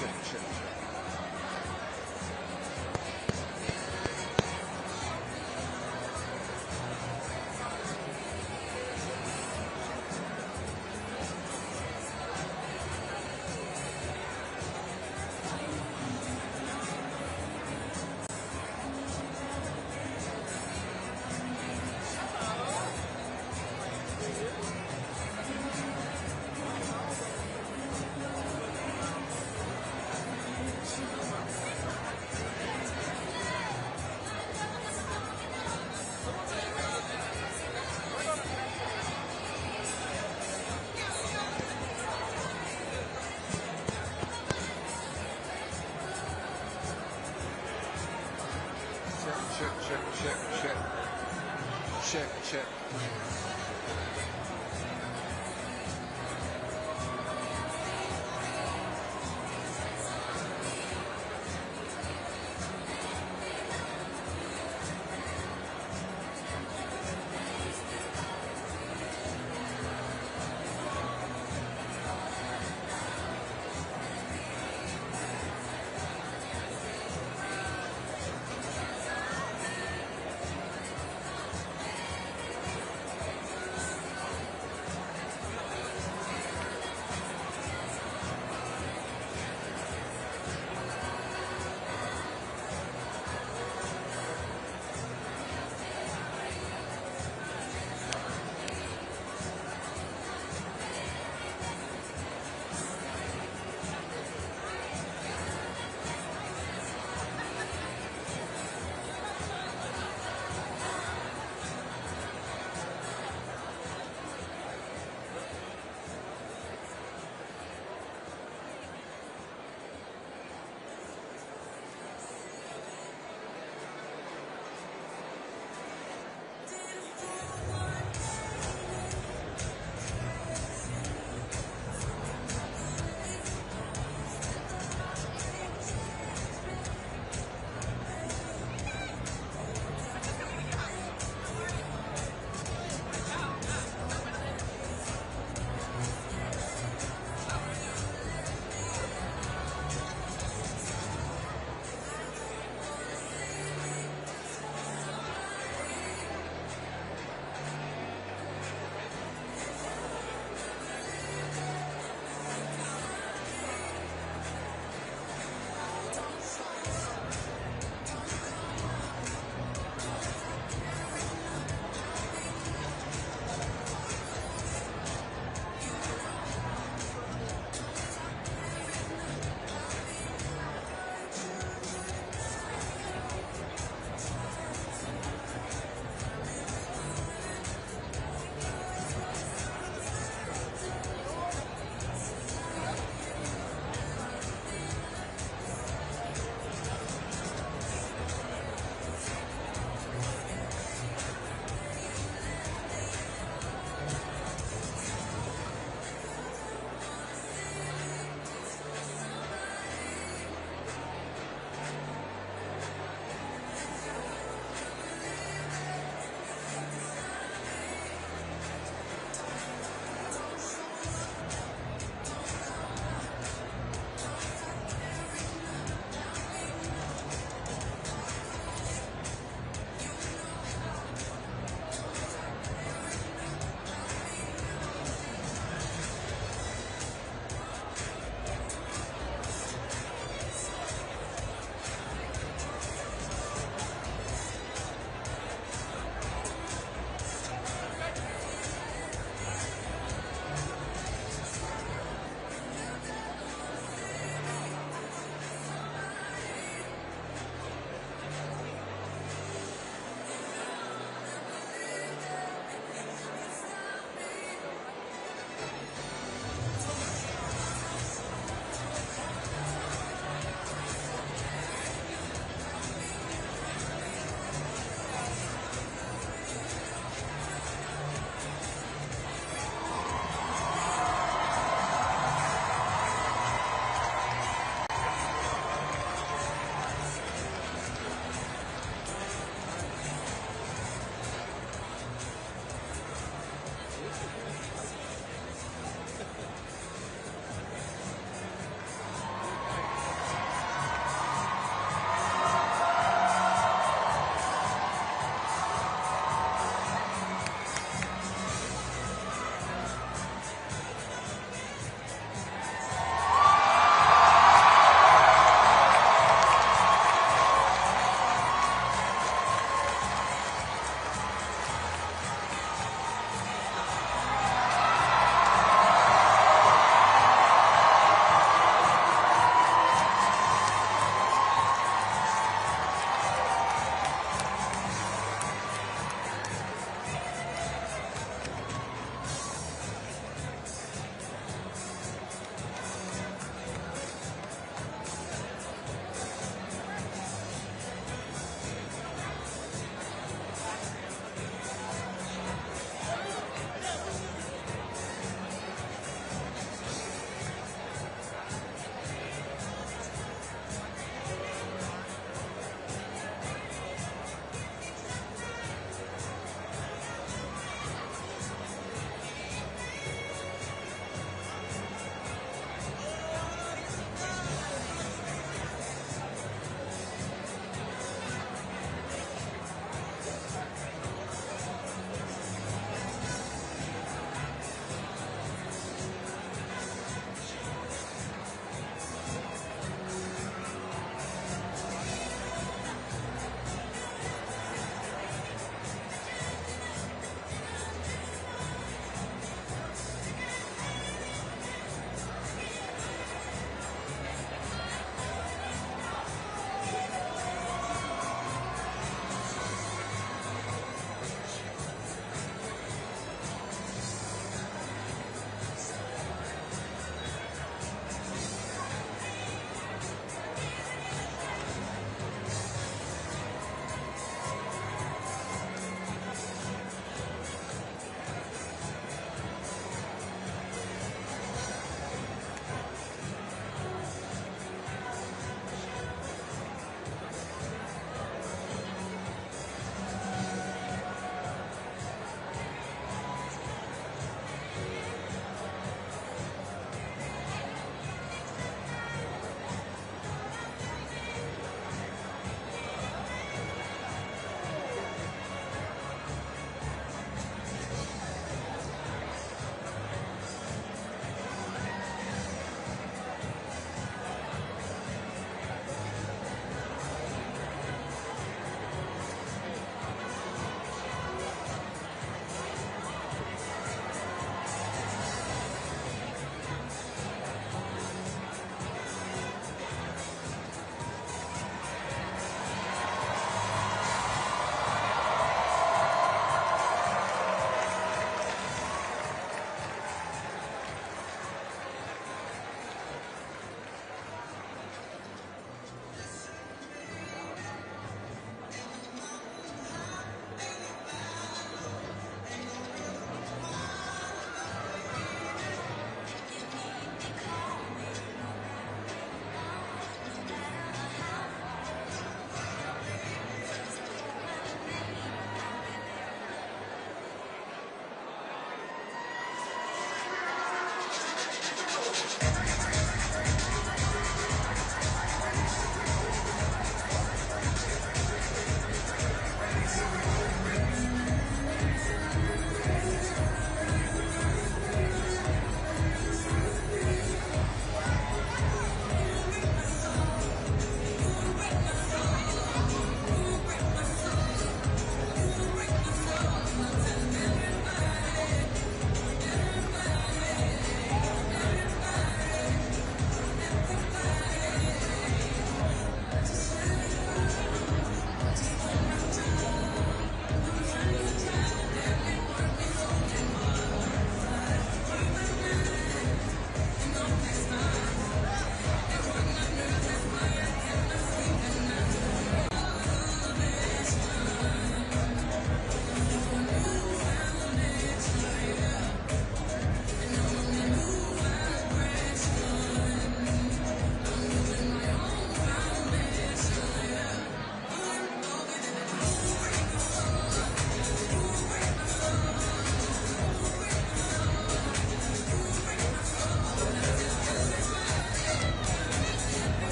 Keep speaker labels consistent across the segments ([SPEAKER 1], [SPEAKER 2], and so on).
[SPEAKER 1] check.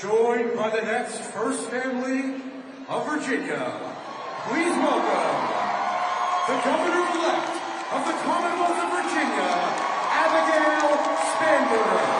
[SPEAKER 2] joined by the next First Family of Virginia. Please welcome the Governor-elect of the Commonwealth of Virginia, Abigail Spanberger.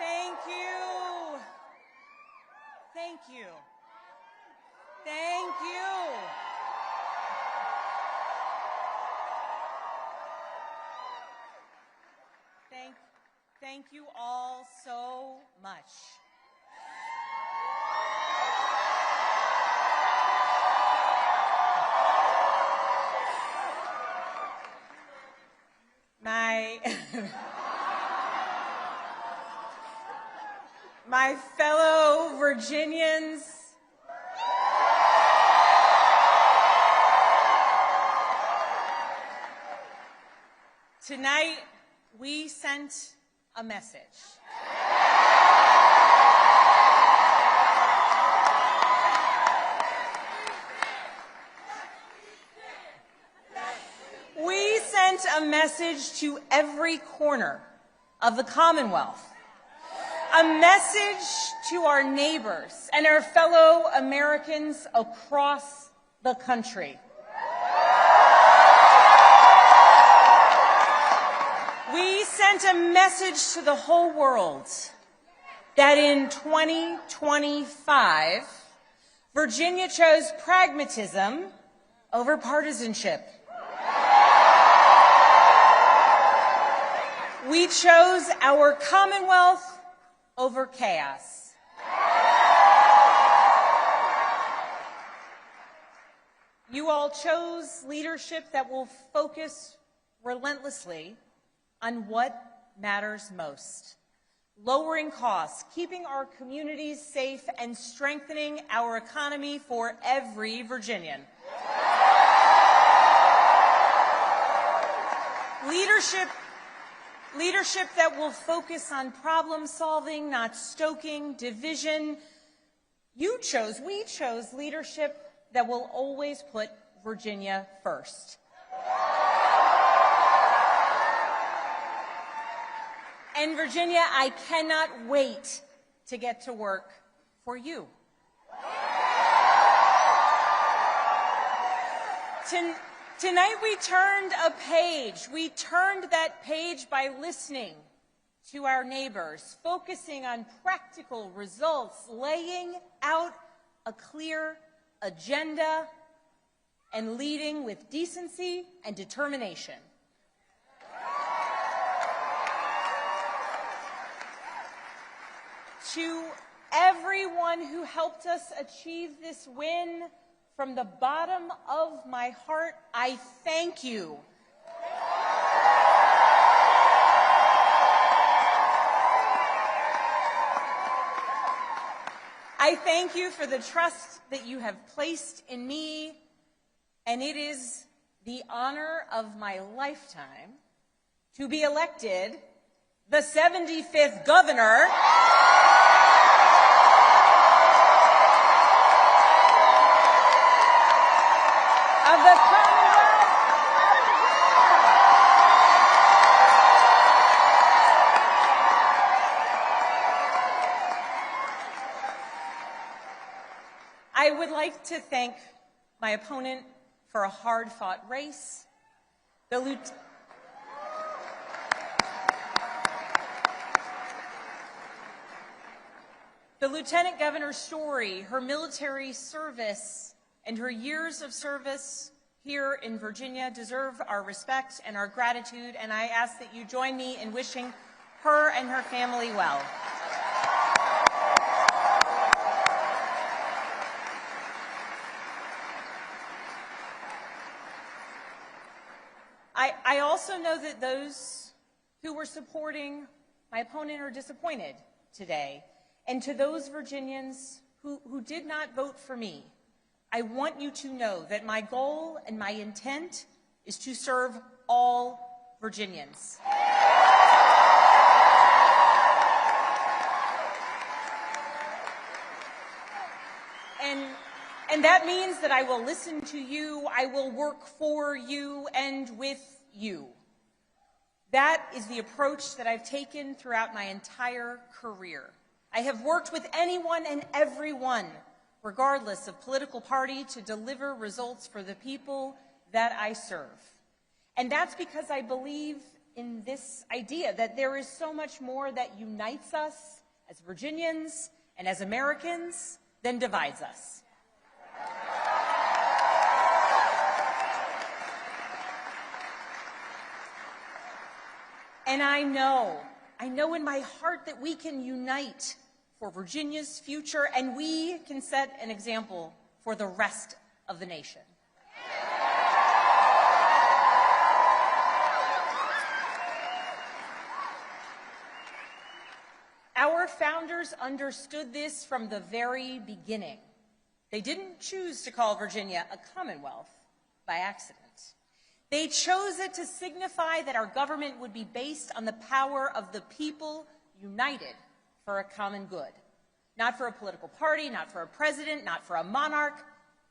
[SPEAKER 3] Thank you. Thank you. Thank you. Thank you all so much. My fellow Virginians, tonight we sent a message. We sent a message to every corner of the Commonwealth. A message to our neighbors and our fellow Americans across the country. We sent a message to the whole world that in 2025, Virginia chose pragmatism over partisanship. We chose our Commonwealth over chaos. You all chose leadership that will focus relentlessly on what matters most: lowering costs, keeping our communities safe, and strengthening our economy for every Virginian. Leadership that will focus on problem solving, not stoking division. We chose leadership that will always put Virginia first. And Virginia, I cannot wait to get to work for you. Tonight we turned a page. We turned that page by listening to our neighbors, focusing on practical results, laying out a clear agenda, and leading with decency and determination. To everyone who helped us achieve this win, from the bottom of my heart, I thank you. I thank you for the trust that you have placed in me, and it is the honor of my lifetime to be elected the 75th governor of the Commonwealth of Virginia. I would like to thank my opponent for a hard-fought race, the Lieutenant Governor's story, her military service, and her years of service here in Virginia deserve our respect and our gratitude, and I ask that you join me in wishing her and her family well. I also know that those who were supporting my opponent are disappointed today. And to those Virginians who did not vote for me, I want you to know that my goal and my intent is to serve all Virginians. And that means that I will listen to you, I will work for you and with you. That is the approach that I've taken throughout my entire career. I have worked with anyone and everyone, regardless of political party, to deliver results for the people that I serve. And that's because I believe in this idea that there is so much more that unites us as Virginians and as Americans than divides us. And I know in my heart that we can unite for Virginia's future, and we can set an example for the rest of the nation. Our founders understood this from the very beginning. They didn't choose to call Virginia a Commonwealth by accident. They chose it to signify that our government would be based on the power of the people united for a common good. Not for a political party, not for a president, not for a monarch,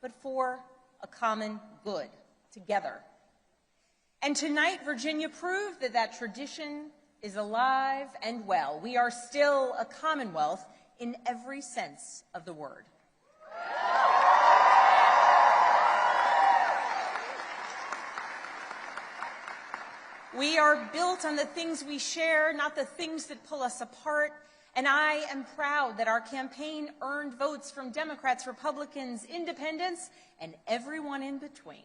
[SPEAKER 3] but for a common good, together. And tonight, Virginia proved that that tradition is alive and well. We are still a Commonwealth in every sense of the word. We are built on the things we share, not the things that pull us apart. And I am proud that our campaign earned votes from Democrats, Republicans, independents, and everyone in between.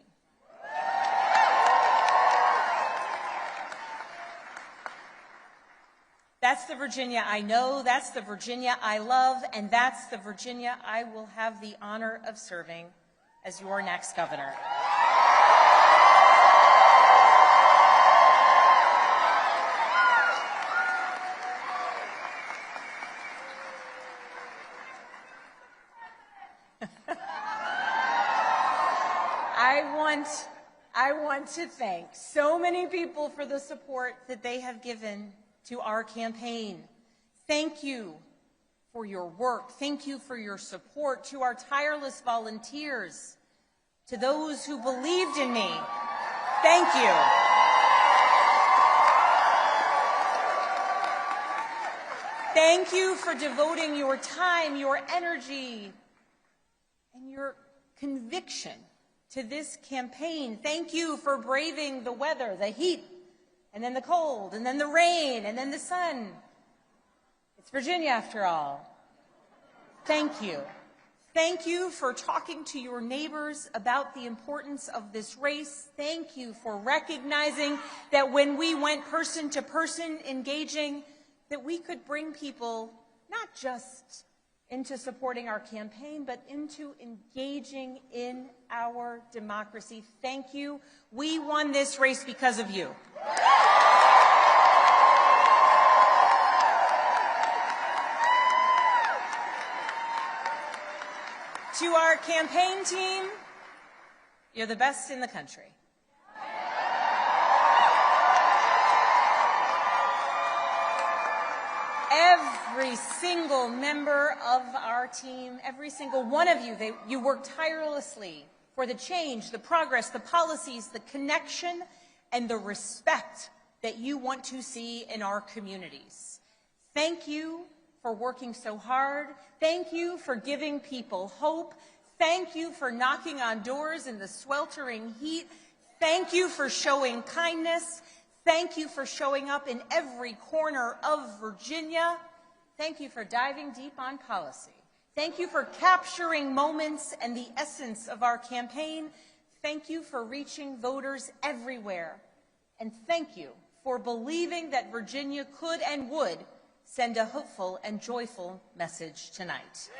[SPEAKER 3] That's the Virginia I know, that's the Virginia I love, and that's the Virginia I will have the honor of serving as your next governor. I want to thank so many people for the support that they have given to our campaign. Thank you for your work. Thank you for your support. To our tireless volunteers, to those who believed in me, thank you. Thank you for devoting your time, your energy, and your conviction to this campaign. Thank you for braving the weather, the heat, and then the cold, and then the rain, and then the sun. It's Virginia after all. Thank you. Thank you for talking to your neighbors about the importance of this race. Thank you for recognizing that when we went person to person engaging, that we could bring people not just into supporting our campaign, but into engaging in our democracy. Thank you. We won this race because of you. To our campaign team, you're the best in the country. Every single member of our team, every single one of you, you work tirelessly for the change, the progress, the policies, the connection, and the respect that you want to see in our communities. Thank you for working so hard. Thank you for giving people hope. Thank you for knocking on doors in the sweltering heat. Thank you for showing kindness. Thank you for showing up in every corner of Virginia. Thank you for diving deep on policy. Thank you for capturing moments and the essence of our campaign. Thank you for reaching voters everywhere. And thank you for believing that Virginia could and would send a hopeful and joyful message tonight.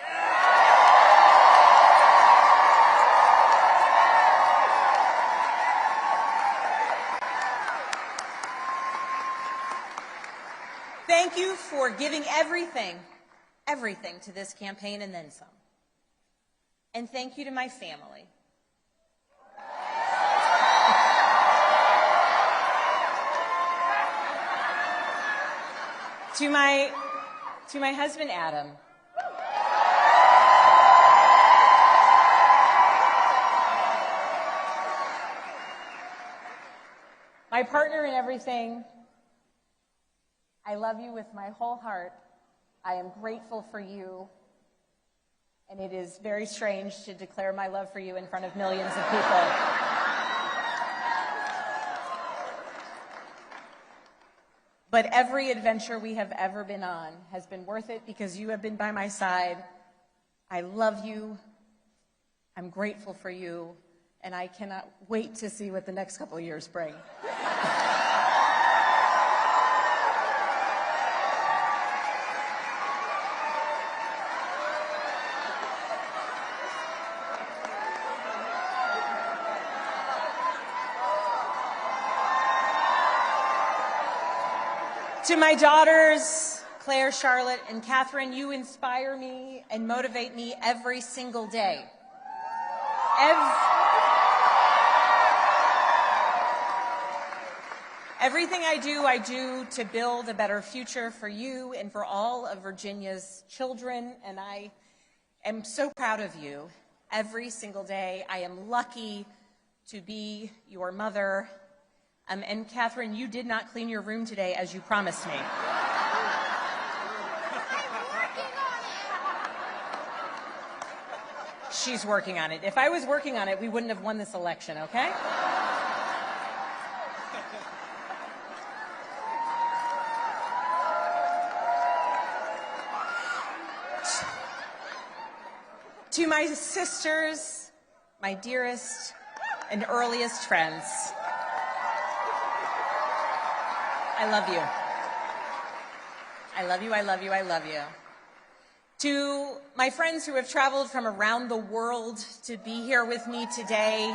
[SPEAKER 3] Thank you for giving everything to this campaign and then some. And thank you to my family. To my husband, Adam. My partner in everything. I love you with my whole heart. I am grateful for you. And it is very strange to declare my love for you in front of millions of people. But every adventure we have ever been on has been worth it because you have been by my side. I love you. I'm grateful for you. And I cannot wait to see what the next couple of years bring. To my daughters, Claire, Charlotte, and Catherine, you inspire me and motivate me every single day. Everything I do to build a better future for you and for all of Virginia's children, and I am so proud of you every single day. I am lucky to be your mother. And Catherine, you did not clean your room today as you promised me. She's working on it. If I was working on it, we wouldn't have won this election, okay? To my sisters, my dearest and earliest friends, I love you. I love you, I love you, I love you. To my friends who have traveled from around the world to be here with me today,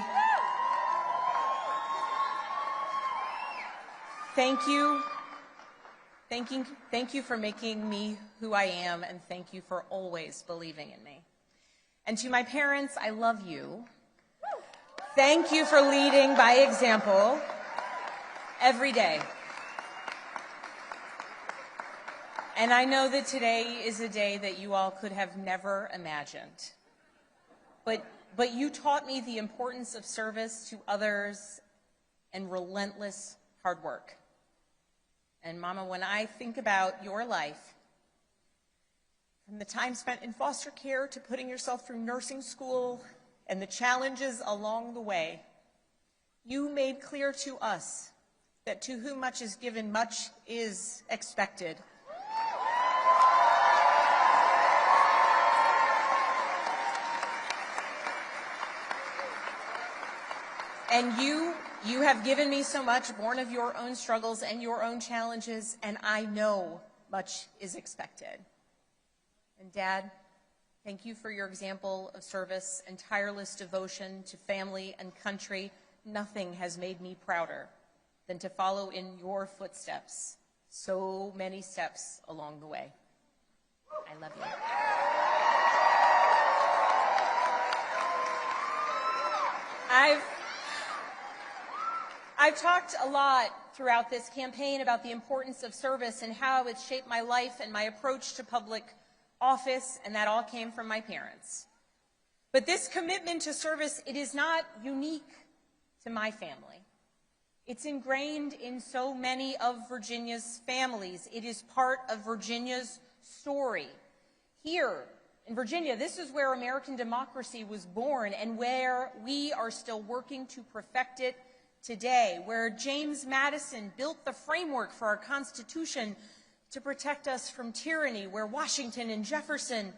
[SPEAKER 3] thank you. Thank you for making me who I am, and thank you for always believing in me. And to my parents, I love you. Thank you for leading by example every day. And I know that today is a day that you all could have never imagined. But you taught me the importance of service to others and relentless hard work. And Mama, when I think about your life, from the time spent in foster care to putting yourself through nursing school and the challenges along the way, you made clear to us that to whom much is given, much is expected. And you have given me so much, born of your own struggles and your own challenges, and I know much is expected. And Dad, thank you for your example of service and tireless devotion to family and country. Nothing has made me prouder than to follow in your footsteps, so many steps along the way. I love you. I've talked a lot throughout this campaign about the importance of service and how it's shaped my life and my approach to public office, and that all came from my parents. But this commitment to service, it is not unique to my family. It's ingrained in so many of Virginia's families. It is part of Virginia's story. Here in Virginia, this is where American democracy was born and where we are still working to perfect it today, where James Madison built the framework for our Constitution to protect us from tyranny, where Washington and Jefferson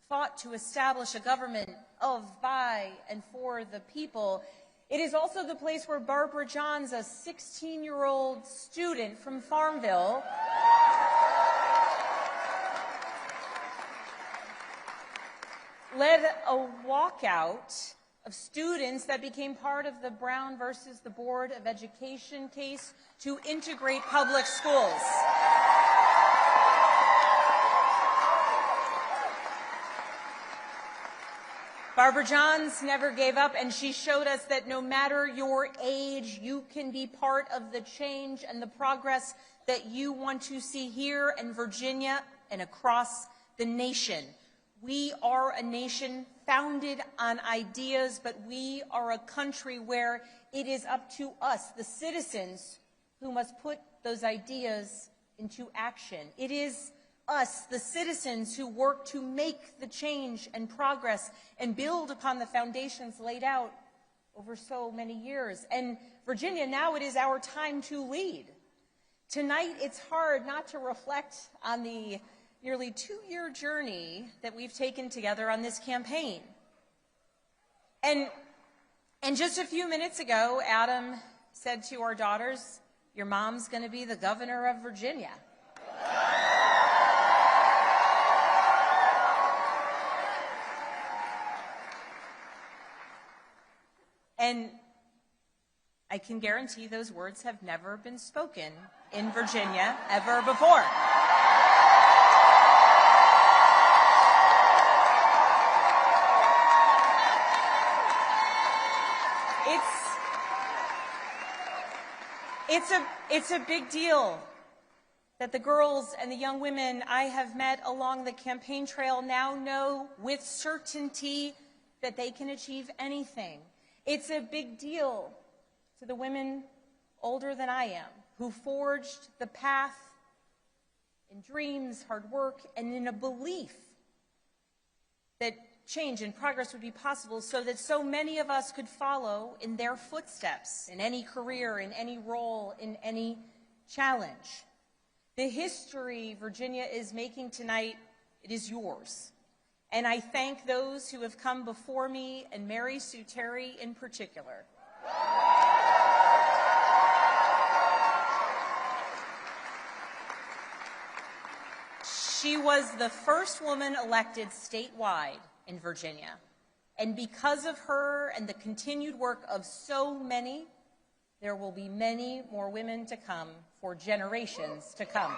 [SPEAKER 3] fought to establish a government of, by, and for the people. It is also the place where Barbara Johns, a 16-year-old student from Farmville, led a walkout of students that became part of the Brown versus the Board of Education case to integrate public schools. Barbara Johns never gave up, and she showed us that no matter your age, you can be part of the change and the progress that you want to see here in Virginia and across the nation. We are a nation founded on ideas, but we are a country where it is up to us, the citizens, who must put those ideas into action. It is us, the citizens, who work to make the change and progress and build upon the foundations laid out over so many years. And Virginia, now it is our time to lead. Tonight, it's hard not to reflect on the nearly 2-year journey that we've taken together on this campaign. And just a few minutes ago, Adam said to our daughters, "Your mom's going to be the governor of Virginia." And I can guarantee those words have never been spoken in Virginia ever before. It's a big deal that the girls and the young women I have met along the campaign trail now know with certainty that they can achieve anything. It's a big deal to the women older than I am who forged the path in dreams, hard work, and in a belief that change and progress would be possible so that so many of us could follow in their footsteps in any career, in any role, in any challenge. The history Virginia is making tonight, it is yours. And I thank those who have come before me, and Mary Sue Terry in particular. She was the first woman elected statewide in Virginia. And because of her and the continued work of so many, there will be many more women to come for generations to come.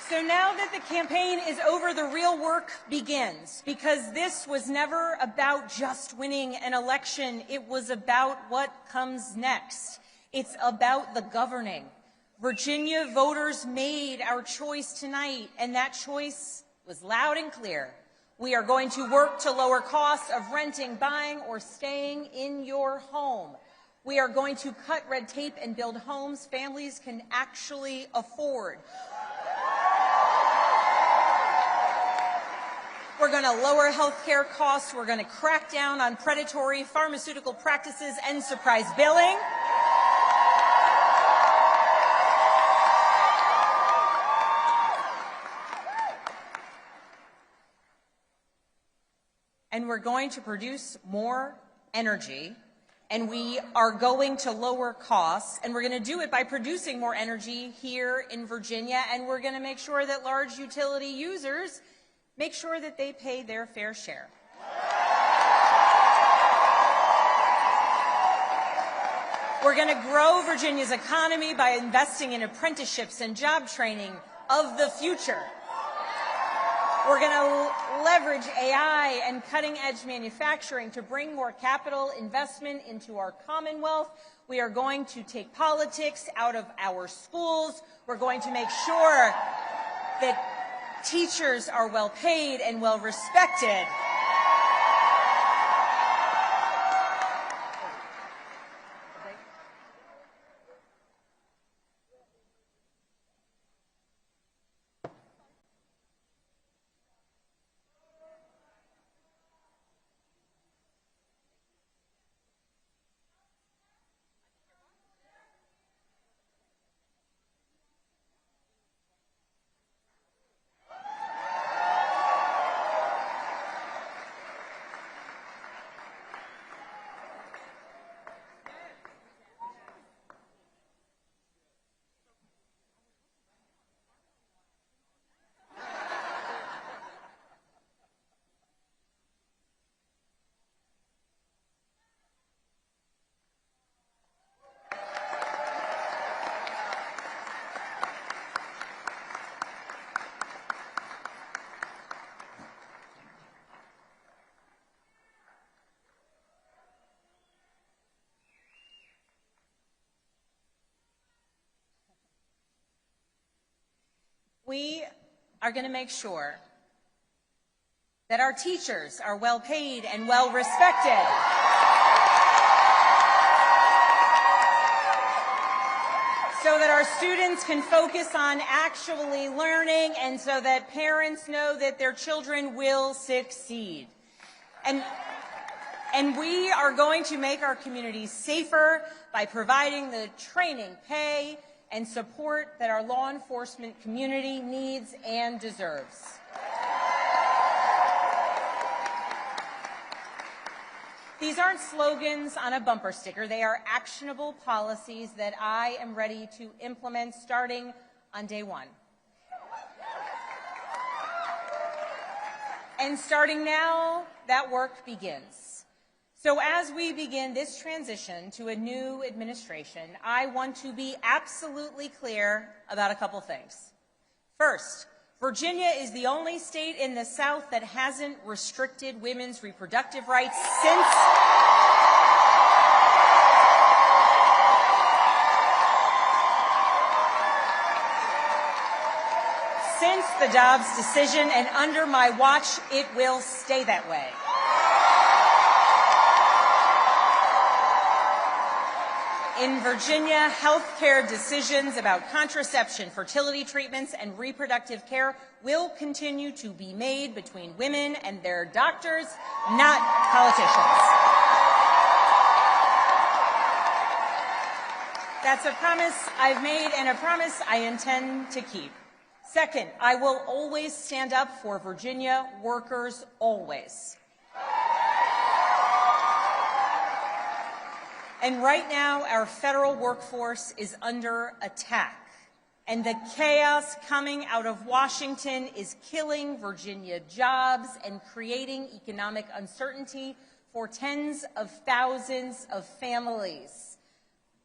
[SPEAKER 3] So now that the campaign is over, the real work begins, because this was never about just winning an election. It was about what comes next. It's about the governing. Virginia voters made our choice tonight, and that choice was loud and clear. We are going to work to lower costs of renting, buying, or staying in your home. We are going to cut red tape and build homes families can actually afford. We're going to lower health care costs. We're going to crack down on predatory pharmaceutical practices and surprise billing. and we're going to produce more energy, and we are going to lower costs, and we're going to do it by producing more energy here in Virginia, and we're going to make sure that large utility users make sure that they pay their fair share. We're going to grow Virginia's economy by investing in apprenticeships and job training of the future. We're going to leverage AI and cutting-edge manufacturing to bring more capital investment into our Commonwealth. We are going to take politics out of our schools. We're going to make sure that teachers are well paid and well respected. We are going to make sure that our teachers are well paid and well respected. So that our students can focus on actually learning, and so that parents know that their children will succeed. And we are going to make our communities safer by providing the training, pay, and support that our law enforcement community needs and deserves. These aren't slogans on a bumper sticker. They are actionable policies that I am ready to implement starting on day one. And starting now, that work begins. So as we begin this transition to a new administration, I want to be absolutely clear about a couple things. First, Virginia is the only state in the South that hasn't restricted women's reproductive rights since the Dobbs decision, and under my watch, it will stay that way. In Virginia, health care decisions about contraception, fertility treatments, and reproductive care will continue to be made between women and their doctors, not politicians. That's a promise I've made and a promise I intend to keep. Second, I will always stand up for Virginia workers, always. And right now, our federal workforce is under attack, and the chaos coming out of Washington is killing Virginia jobs and creating economic uncertainty for tens of thousands of families.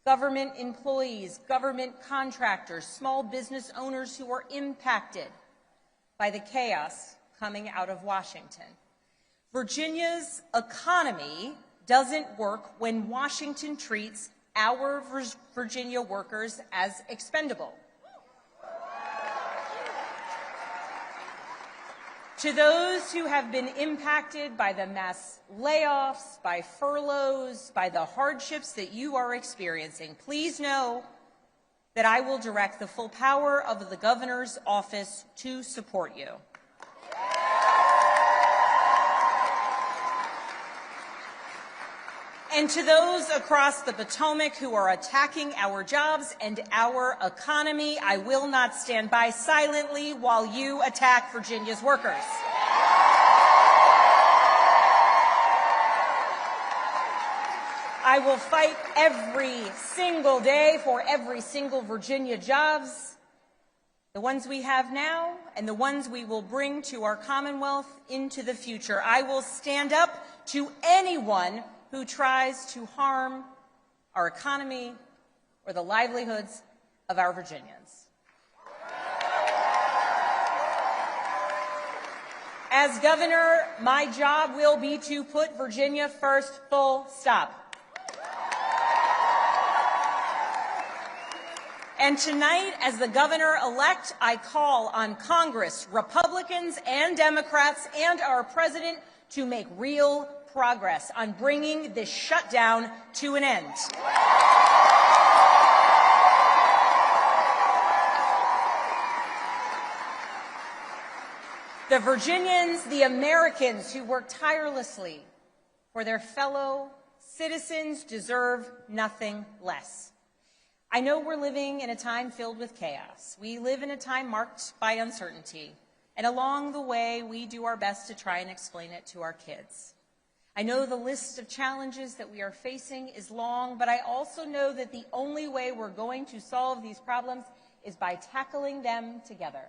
[SPEAKER 3] Government employees, government contractors, small business owners who are impacted by the chaos coming out of Washington. Virginia's economy doesn't work when Washington treats our Virginia workers as expendable. To those who have been impacted by the mass layoffs, by furloughs, by the hardships that you are experiencing, please know that I will direct the full power of the governor's office to support you. And to those across the Potomac who are attacking our jobs and our economy, I will not stand by silently while you attack Virginia's workers. I will fight every single day for every single Virginia jobs, the ones we have now and the ones we will bring to our Commonwealth into the future. I will stand up to anyone who tries to harm our economy or the livelihoods of our Virginians. As governor, my job will be to put Virginia first, full stop. And tonight, as the governor-elect, I call on Congress, Republicans and Democrats, and our president to make real progress on bringing this shutdown to an end. The Virginians, the Americans who work tirelessly for their fellow citizens deserve nothing less. I know we're living in a time filled with chaos. We live in a time marked by uncertainty, and along the way, we do our best to try and explain it to our kids. I know the list of challenges that we are facing is long, but I also know that the only way we're going to solve these problems is by tackling them together.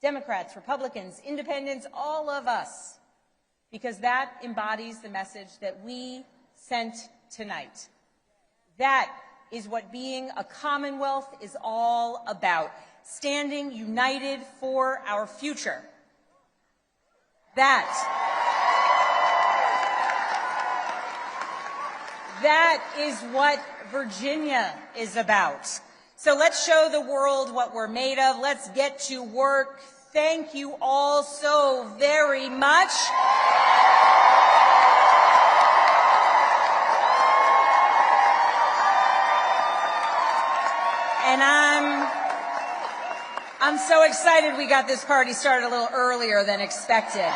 [SPEAKER 3] Democrats, Republicans, Independents, all of us, because that embodies the message that we sent tonight. That is what being a Commonwealth is all about, standing united for our future. That is what Virginia is about. So let's show the world what we're made of. Let's get to work. Thank you all so very much. And I'm so excited we got this party started a little earlier than expected.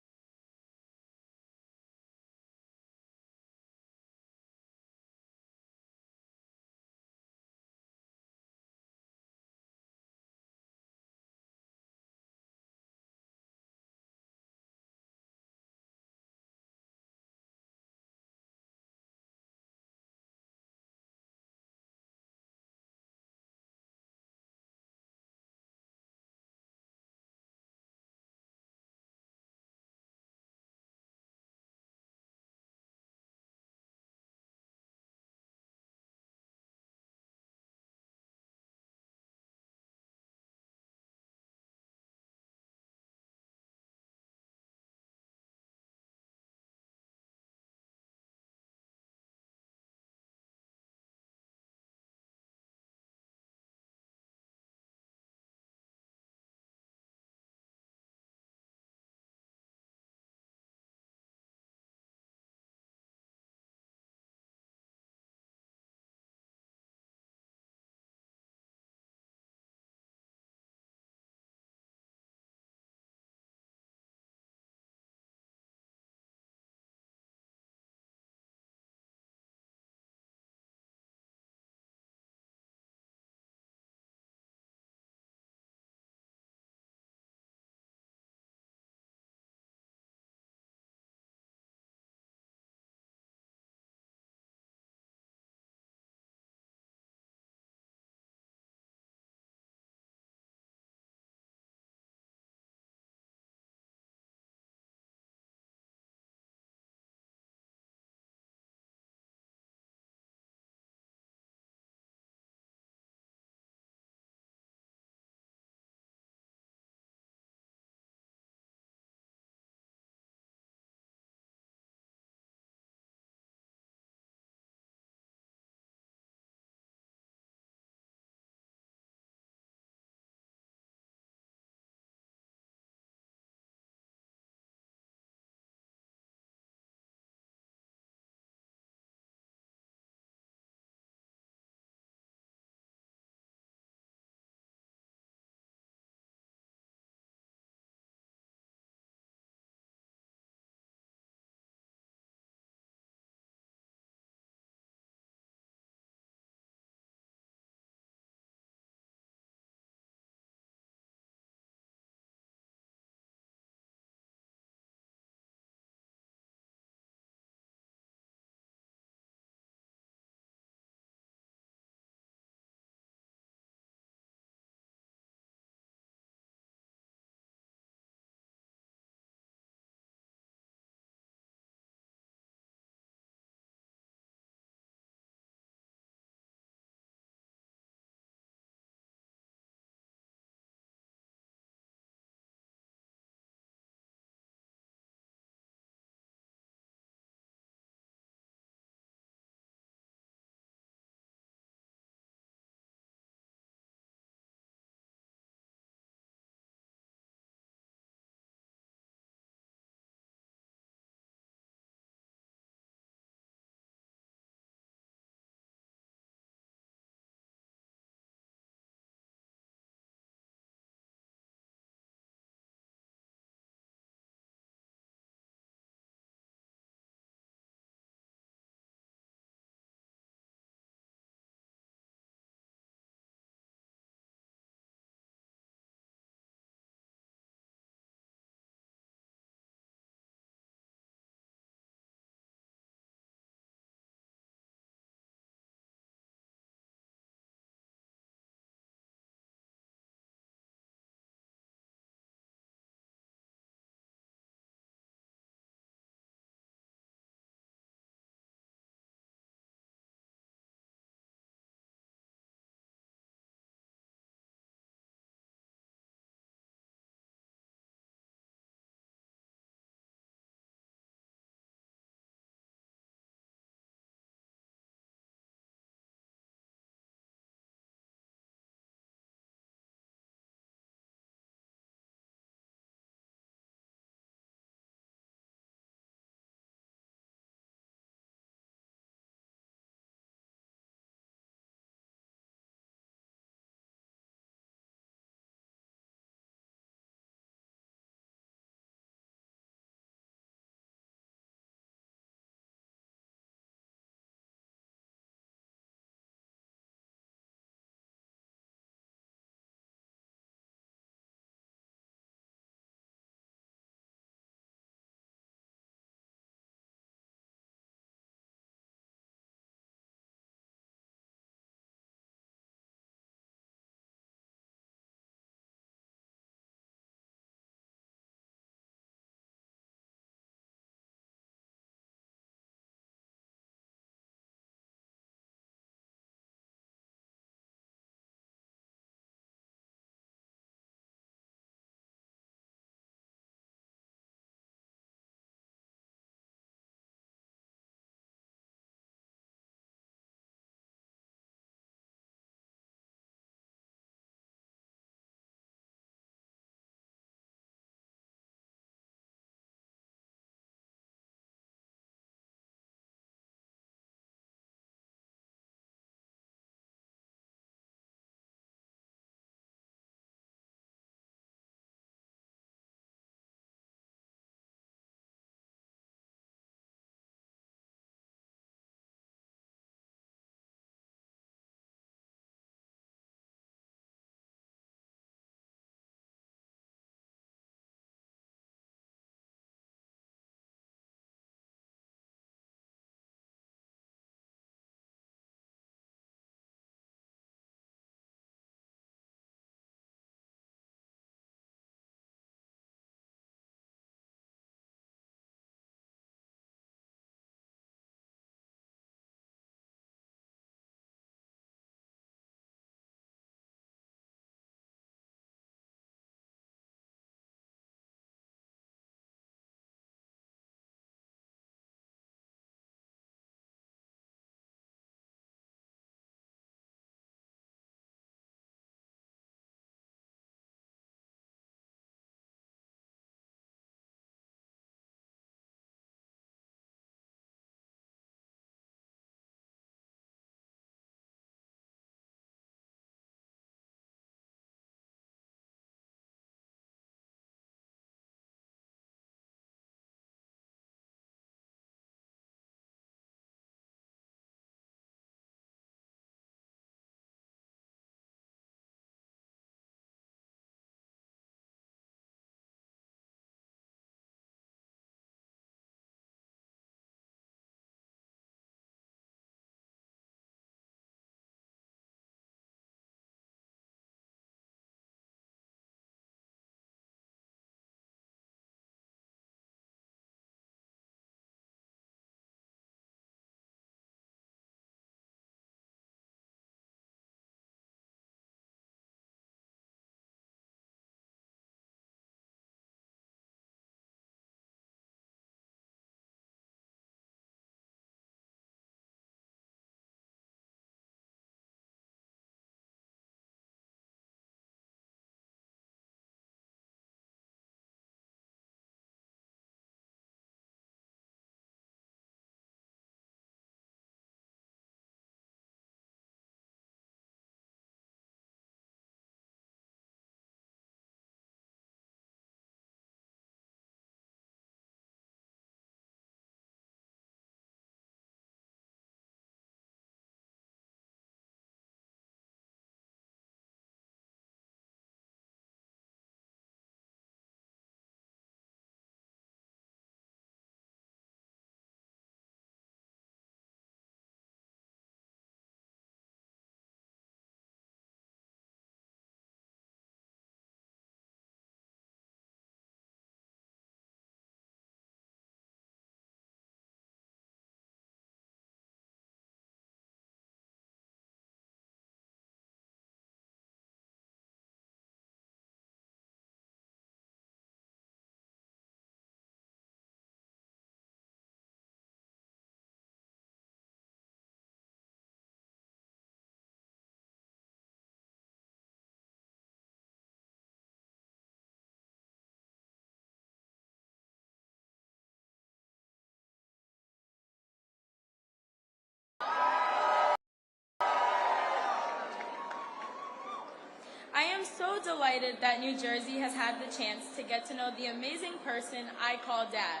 [SPEAKER 4] I am so delighted that New Jersey has had the chance to get to know the amazing person I call Dad.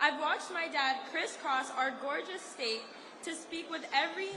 [SPEAKER 4] I've watched my dad crisscross our gorgeous state to speak with every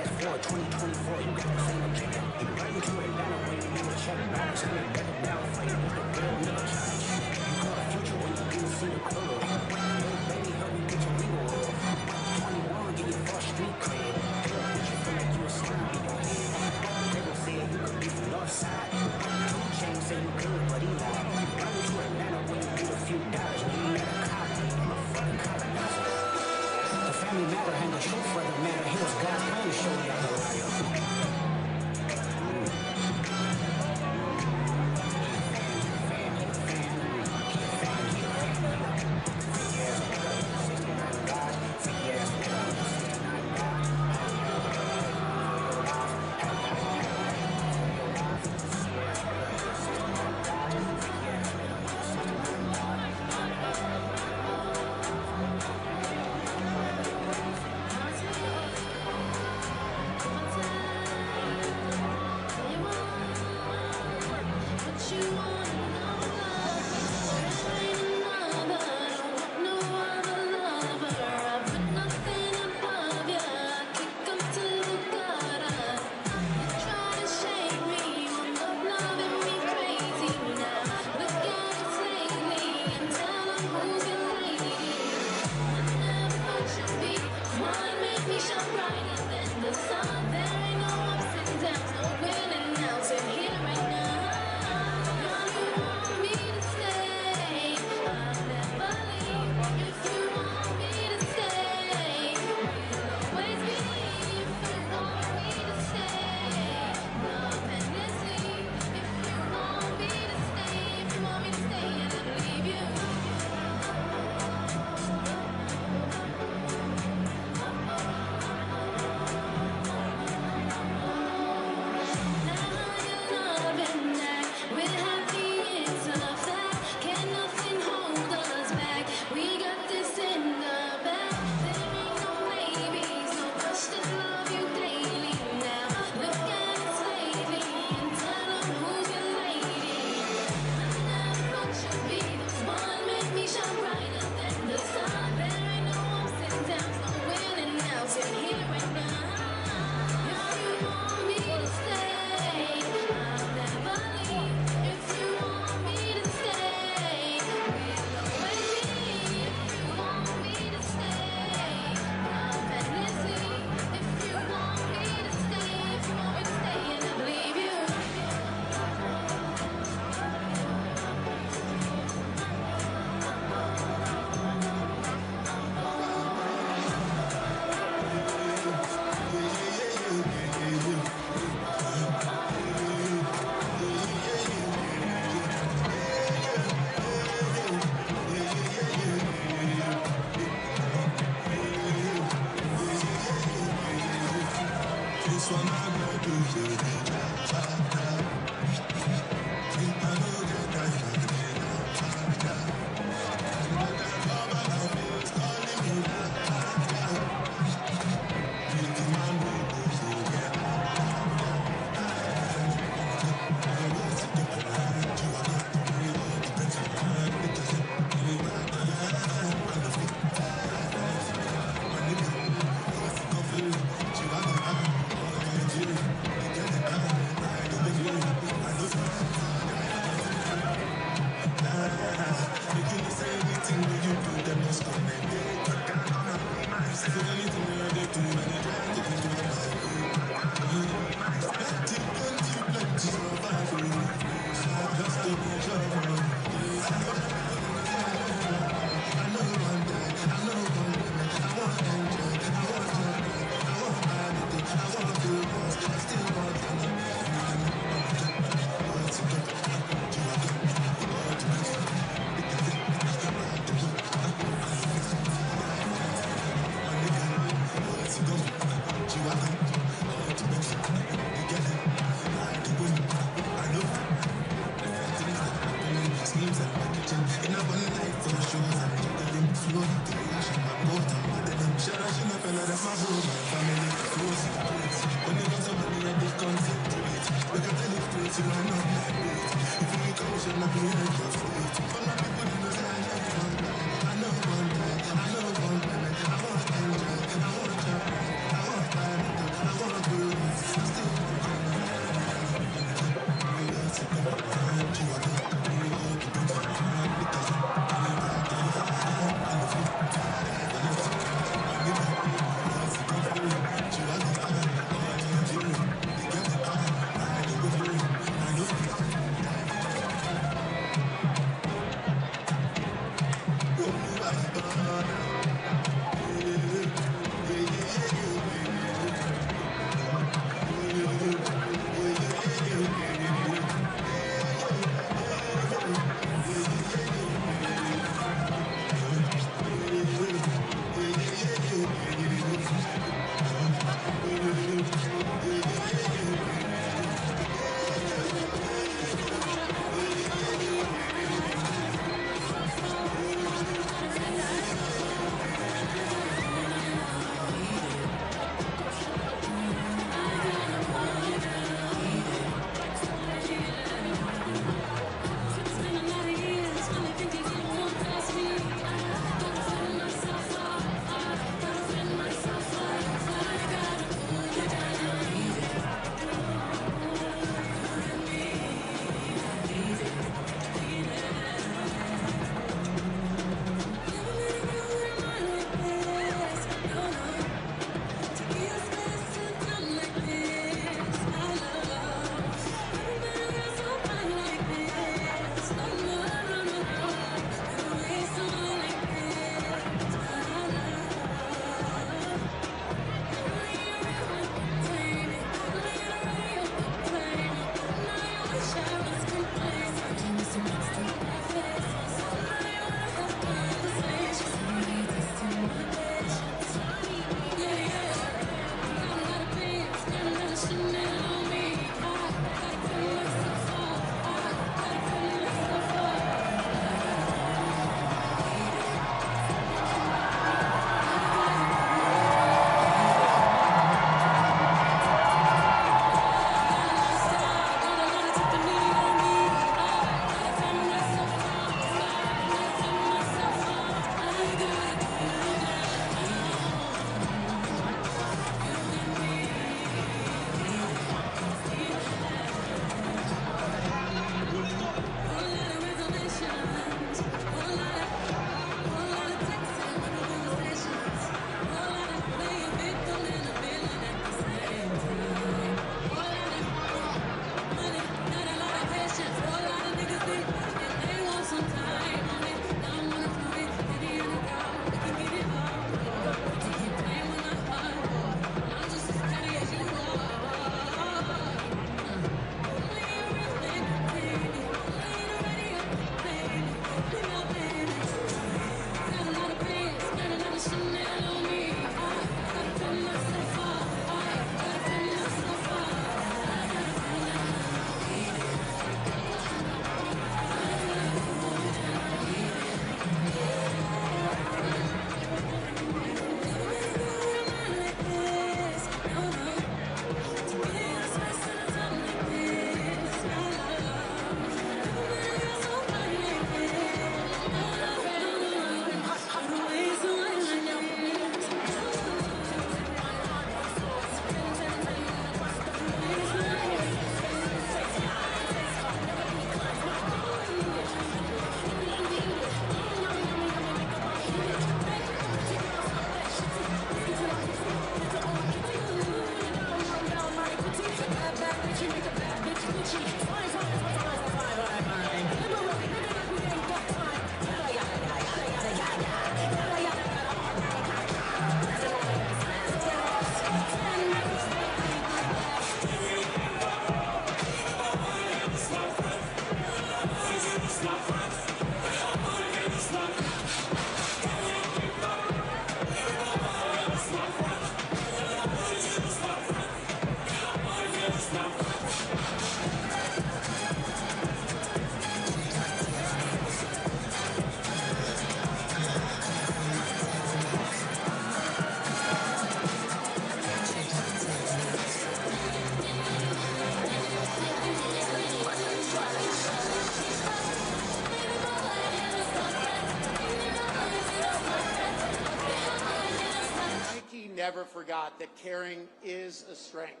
[SPEAKER 5] taught that caring is a strength,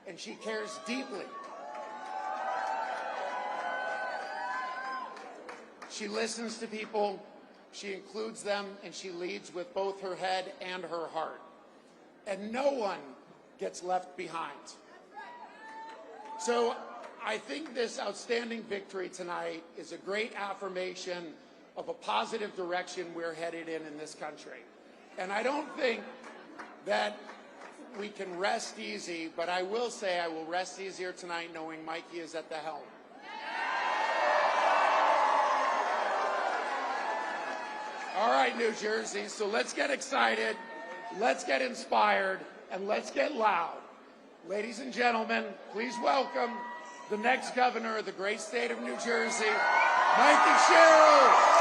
[SPEAKER 5] and she cares deeply. She listens to people, she includes them, and she leads with both her head and her heart. And no one gets left behind. So I think this outstanding victory tonight is a great affirmation of a positive direction we're headed in this country. And I don't think that we can rest easy, but I will say I will rest easier tonight knowing Mikey is at the helm. All right, New Jersey, so let's get excited, let's get inspired, and let's get loud. Ladies and gentlemen, please welcome the next governor of the great state of New Jersey, Mikey Sherrill.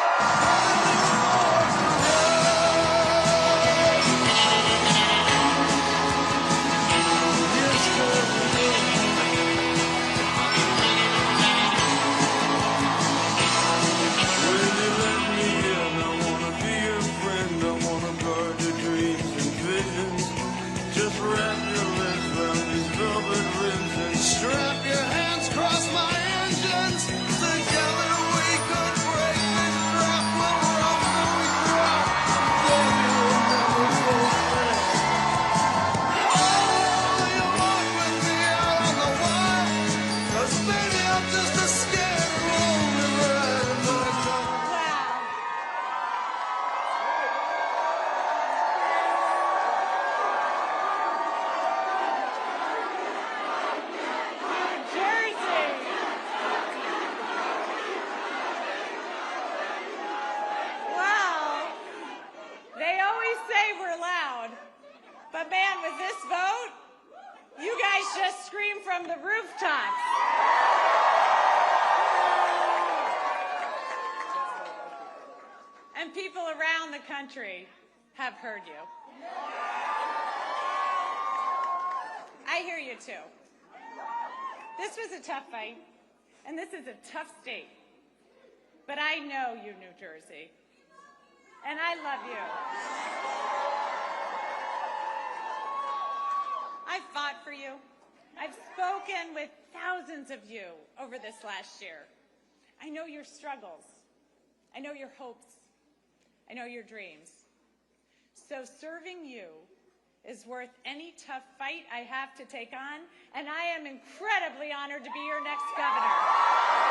[SPEAKER 3] But man, with this vote, you guys just scream from the rooftops. And people around the country have heard you. I hear you too. This was a tough fight, and this is a tough state. But I know you, New Jersey, and I love you. I've fought for you. I've spoken with thousands of you over this last year. I know your struggles. I know your hopes. I know your dreams. So serving you is worth any tough fight I have to take on, and I am incredibly honored to be your next governor.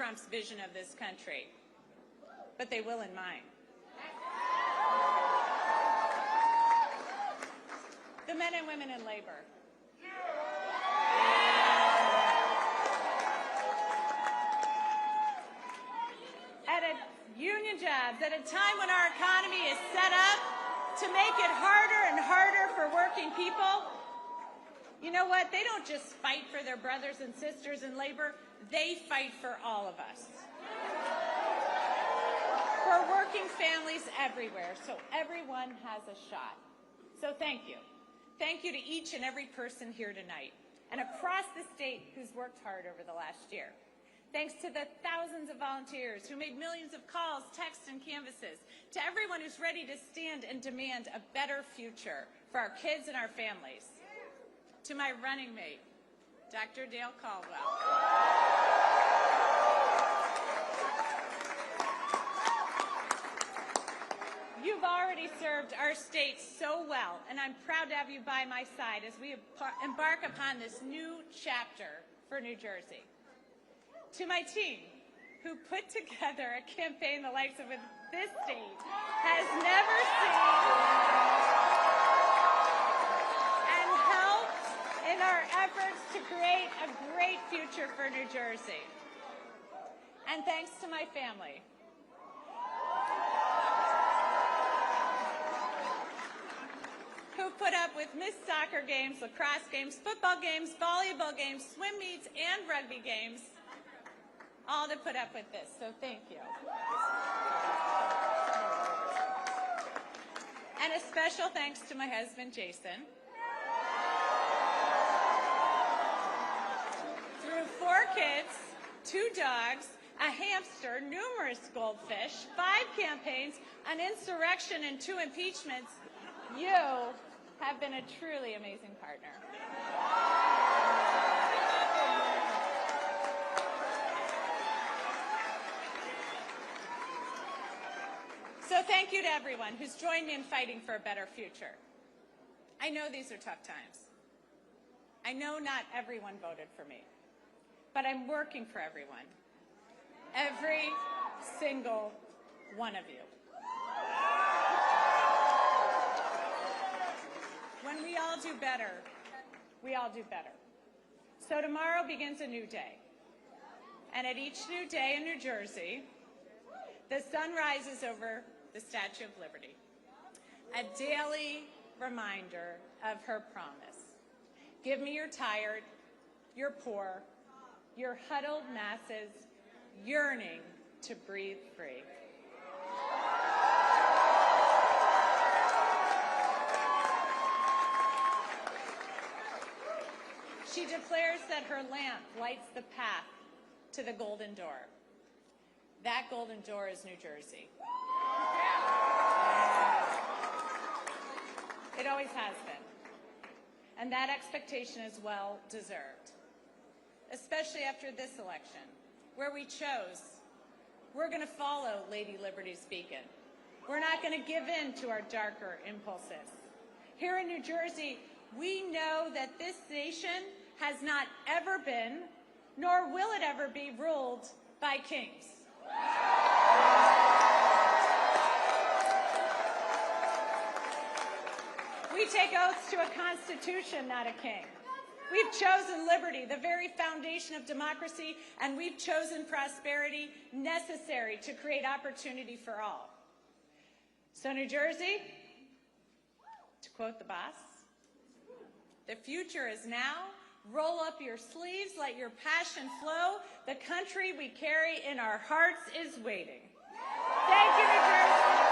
[SPEAKER 3] Trump's vision of this country, but they will in mine. The men and women in labor. Union jobs at a time when our economy is set up to make it harder and harder for working people. You know what? They don't just fight for their brothers and sisters in labor. They fight for all of us. For working families everywhere, so everyone has a shot. So thank you. Thank you to each and every person here tonight and across the state who's worked hard over the last year. Thanks to the thousands of volunteers who made millions of calls, texts, and canvases, to everyone who's ready to stand and demand a better future for our kids and our families. To my running mate, Dr. Dale Caldwell. You've already served our state so well, and I'm proud to have you by my side as we embark upon this new chapter for New Jersey. To my team, who put together a campaign the likes of this state has never seen, and helped in our efforts to create a great future for New Jersey. And thanks to my family, who put up with missed soccer games, lacrosse games, football games, volleyball games, swim meets, and rugby games, all to put up with this, so thank you. And a special thanks to my husband, Jason. Through 4 kids, 2 dogs, a hamster, numerous goldfish, 5 campaigns, an insurrection, and 2 impeachments, you have been a truly amazing partner. So thank you to everyone who's joined me in fighting for a better future. I know these are tough times. I know not everyone voted for me, but I'm working for everyone. Every single one of you. When we all do better, we all do better. So tomorrow begins a new day. And at each new day in New Jersey, the sun rises over the Statue of Liberty, a daily reminder of her promise. Give me your tired, your poor, your huddled masses yearning to breathe free. She declares that her lamp lights the path to the golden door. That golden door is New Jersey. It always has been. And that expectation is well deserved, especially after this election, where we chose, we're going to follow Lady Liberty's beacon. We're not going to give in to our darker impulses. Here in New Jersey, we know that this nation has not ever been, nor will it ever be, ruled by kings. We take oaths to a constitution, not a king. We've chosen liberty, the very foundation of democracy, and we've chosen prosperity necessary to create opportunity for all. So New Jersey, to quote the boss, the future is now. Roll up your sleeves, let your passion flow. The country we carry in our hearts is waiting. Thank you, New Jersey.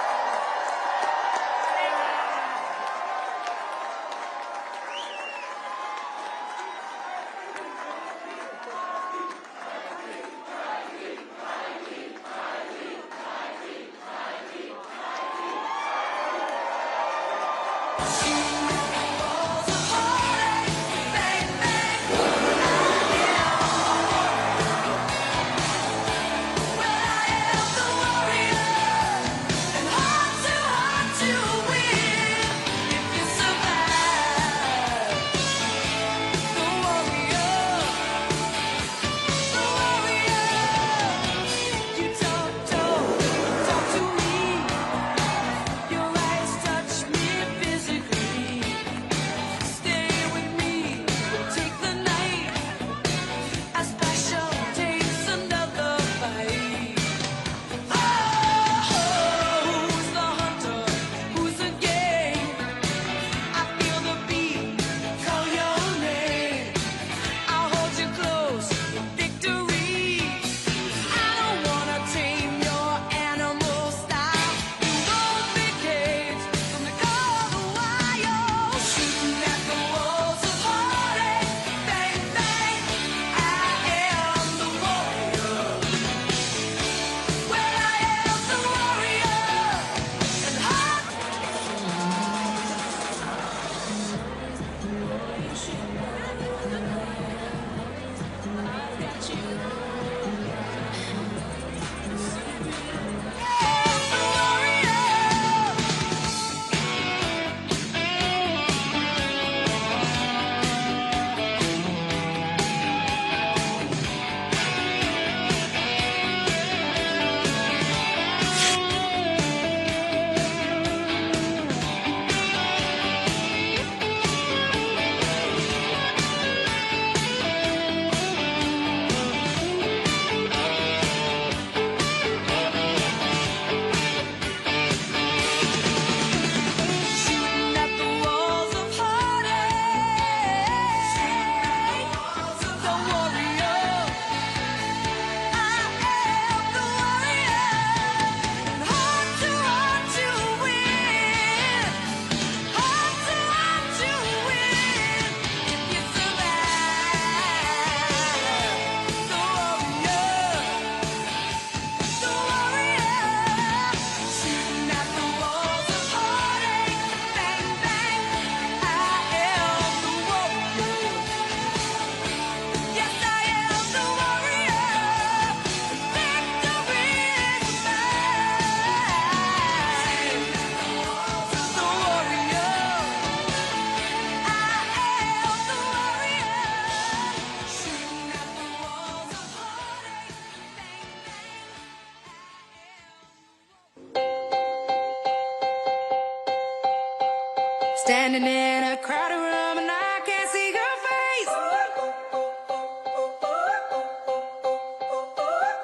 [SPEAKER 6] Standing in a crowded room and I can't see your face.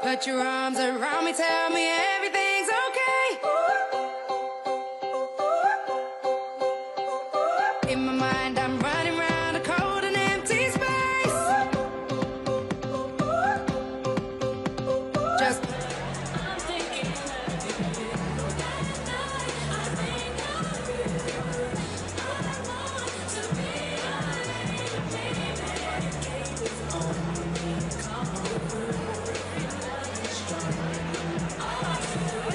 [SPEAKER 6] Put your arms around me, tell me everything's okay. In my mind, I'm running around a cold and empty space. Just I'm thinking of you. I think of you. I want to be your baby. Only come over. All I do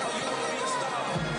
[SPEAKER 7] Oh, you wanna be a star?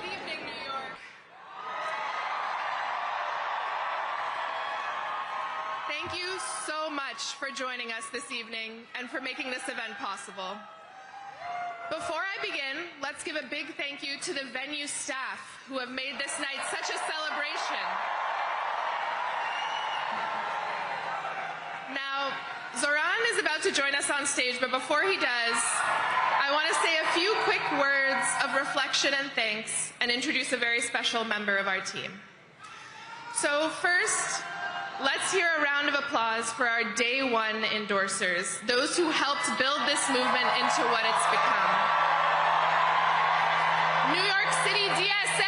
[SPEAKER 7] evening, New York. Thank you so much for joining us this evening and for making this event possible. Before I begin, let's give a big thank you to the venue staff who have made this night such a celebration. Now, Zoran is about to join us on stage, but before he does, I want to say a few quick words of reflection and thanks and introduce a very special member of our team. So first, let's hear a round of applause for our day one endorsers, those who helped build this movement into what it's become. New York City DSA.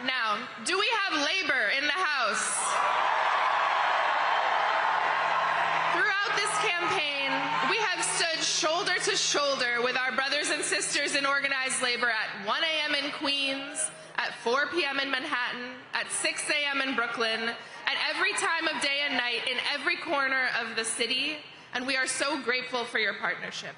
[SPEAKER 7] Now, do we have labor in the House? Throughout this campaign, we have stood shoulder to shoulder with our brothers and sisters in organized labor at 1 a.m. in Queens, at 4 p.m. in Manhattan, at 6 a.m. in Brooklyn, at every time of day and night in every corner of the city, and we are so grateful for your partnership.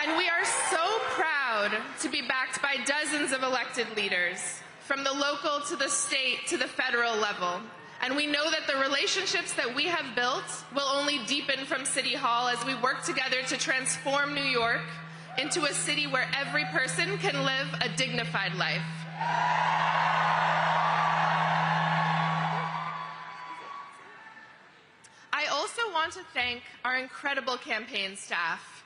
[SPEAKER 7] And we are so proud to be backed by dozens of elected leaders, from the local to the state to the federal level. And we know that the relationships that we have built will only deepen from City Hall as we work together to transform New York into a city where every person can live a dignified life. I also want to thank our incredible campaign staff.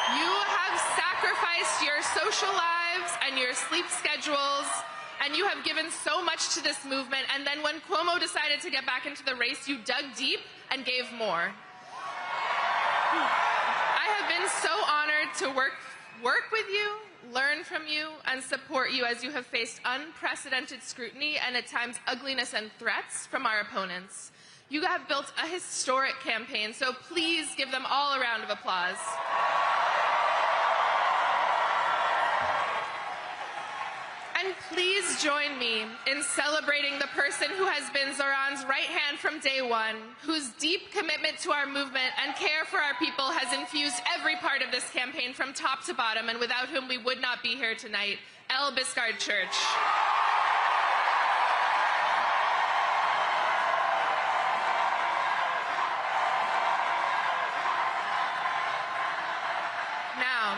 [SPEAKER 7] You have sacrificed your social lives and your sleep schedules, and you have given so much to this movement, and then when Cuomo decided to get back into the race, you dug deep and gave more. I have been so honored to work with you, learn from you, and support you as you have faced unprecedented scrutiny and at times ugliness and threats from our opponents. You have built a historic campaign, so please give them all a round of applause. And please join me in celebrating the person who has been Zoran's right hand from day one, whose deep commitment to our movement and care for our people has infused every part of this campaign from top to bottom, and without whom we would not be here tonight, Elle Biscard Church. Now,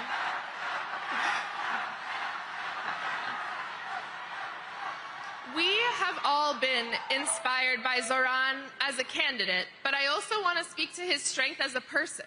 [SPEAKER 7] we have all been inspired by Zoran as a candidate, but I also want to speak to his strength as a person.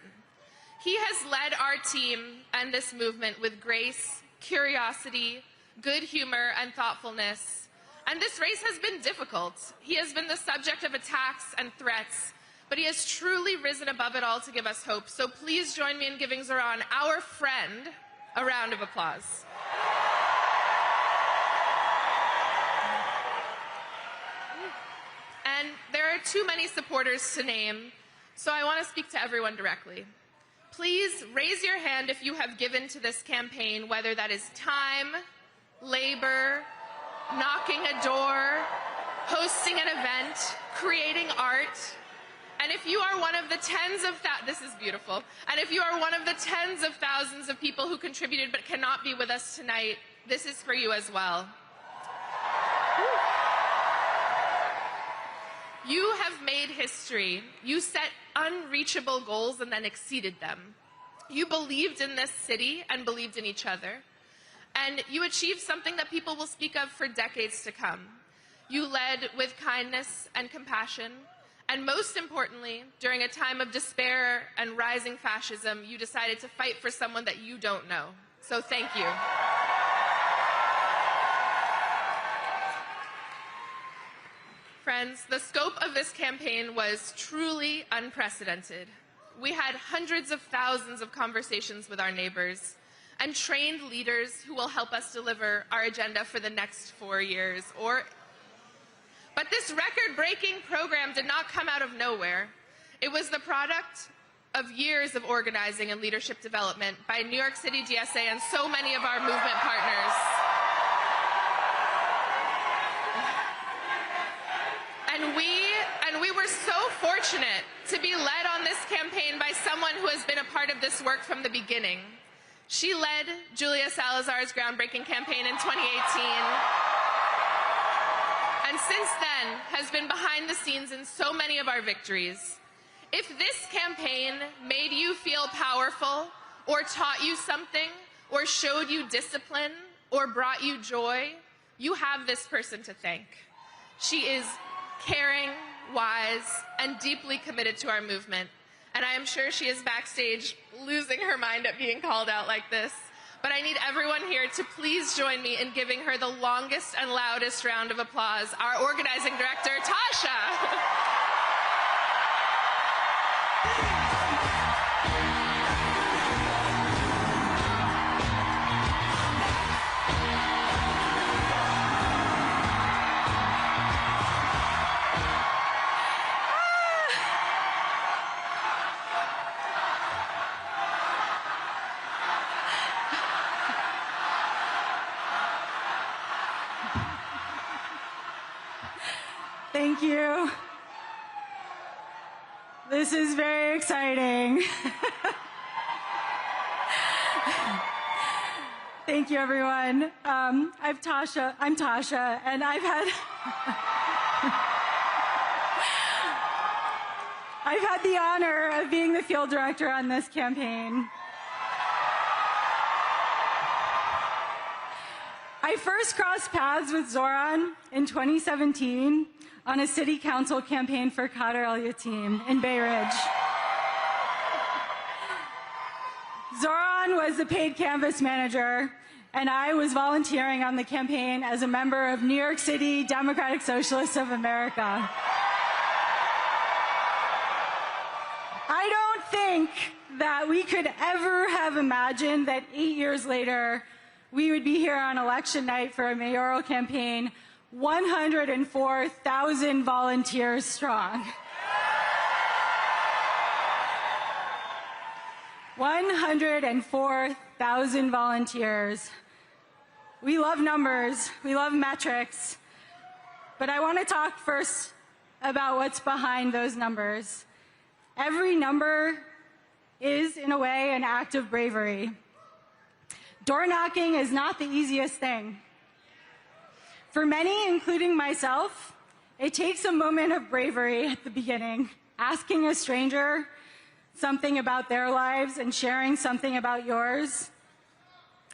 [SPEAKER 7] He has led our team and this movement with grace, curiosity, good humor, and thoughtfulness. And this race has been difficult. He has been the subject of attacks and threats, but he has truly risen above it all to give us hope. So please join me in giving Zoran, our friend, a round of applause. And there are too many supporters to name, so I want to speak to everyone directly. Please raise your hand if you have given to this campaign, whether that is time, labor, knocking a door, hosting an event, creating art. And if you are one of the this is beautiful. And if you are one of the tens of thousands of people who contributed but cannot be with us tonight, this is for you as well. You have made history. You set unreachable goals and then exceeded them. You believed in this city and believed in each other. And you achieved something that people will speak of for decades to come. You led with kindness and compassion, And most importantly, during a time of despair and rising fascism, you decided to fight for someone that you don't know. So thank you. Friends, the scope of this campaign was truly unprecedented. We had hundreds of thousands of conversations with our neighbors and trained leaders who will help us deliver our agenda for the next 4 years. But this record-breaking program did not come out of nowhere. It was the product of years of organizing and leadership development by New York City DSA and so many of our movement partners. And we were so fortunate to be led on this campaign by someone who has been a part of this work from the beginning. She led Julia Salazar's groundbreaking campaign in 2018. And since then has been behind the scenes in so many of our victories. If this campaign made you feel powerful, or taught you something, or showed you discipline, or brought you joy, you have this person to thank. She is caring, wise, and deeply committed to our movement. And I am sure she is backstage losing her mind at being called out like this. But I need everyone here to please join me in giving her the longest and loudest round of applause, our organizing director, Tasha.
[SPEAKER 8] Thank you. This is very exciting. Thank you, everyone. I'm Tasha, and I've had the honor of being the field director on this campaign. I first crossed paths with Zoran in 2017 on a city council campaign for Qadr al-Yatim in Bay Ridge. Zoran was the paid canvas manager, and I was volunteering on the campaign as a member of New York City Democratic Socialists of America. I don't think that we could ever have imagined that 8 years later, we would be here on election night for a mayoral campaign, 104,000 volunteers strong. 104,000 volunteers. We love numbers, we love metrics, but I want to talk first about what's behind those numbers. Every number is, in a way, an act of bravery. Door knocking is not the easiest thing. For many, including myself, it takes a moment of bravery at the beginning, asking a stranger something about their lives and sharing something about yours.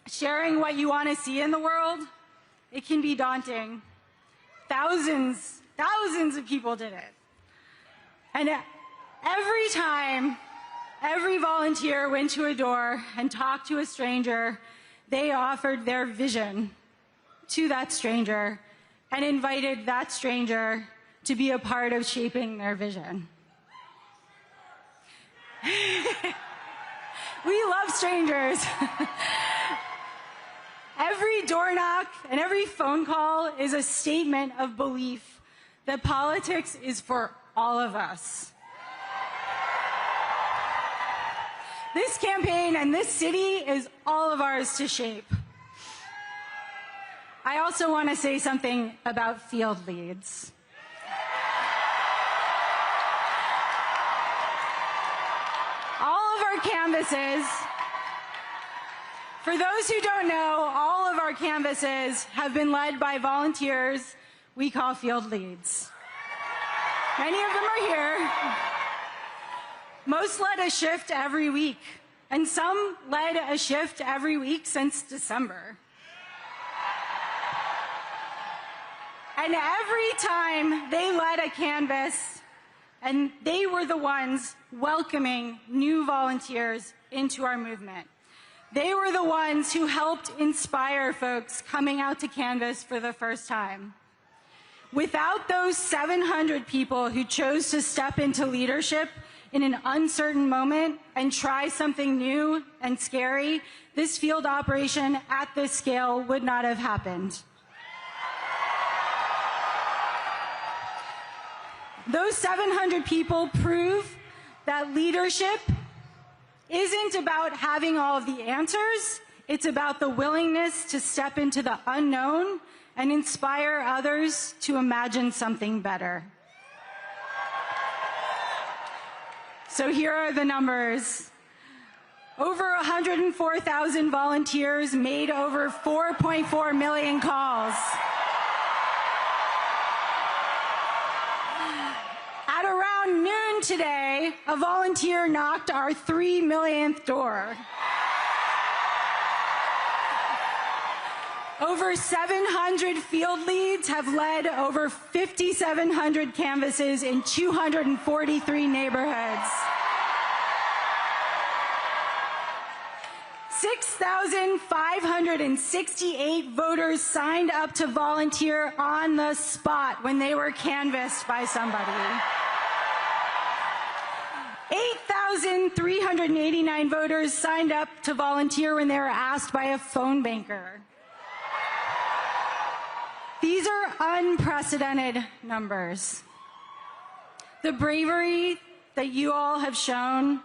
[SPEAKER 8] Sharing what you want to see in the world, it can be daunting. Thousands of people did it. And every time, every volunteer went to a door and talked to a stranger, they offered their vision to that stranger and invited that stranger to be a part of shaping their vision. We love strangers. Every door knock and every phone call is a statement of belief that politics is for all of us. This campaign and this city is all of ours to shape. I also want to say something about field leads. All of our canvases, for those who don't know, all of our canvases have been led by volunteers we call field leads. Many of them are here. Most led a shift every week, and some led a shift every week since December. And every time they led a canvas, and they were the ones welcoming new volunteers into our movement. They were the ones who helped inspire folks coming out to canvass for the first time. Without those 700 people who chose to step into leadership in an uncertain moment and try something new and scary, this field operation at this scale would not have happened. Those 700 people prove that leadership isn't about having all of the answers. It's about the willingness to step into the unknown and inspire others to imagine something better. So here are the numbers. Over 104,000 volunteers made over 4.4 million calls. At around noon today, a volunteer knocked our 3 millionth door. Over 700 field leads have led over 5,700 canvasses in 243 neighborhoods. 6,568 voters signed up to volunteer on the spot when they were canvassed by somebody. 8,389 voters signed up to volunteer when they were asked by a phone banker. These are unprecedented numbers. The bravery that you all have shown,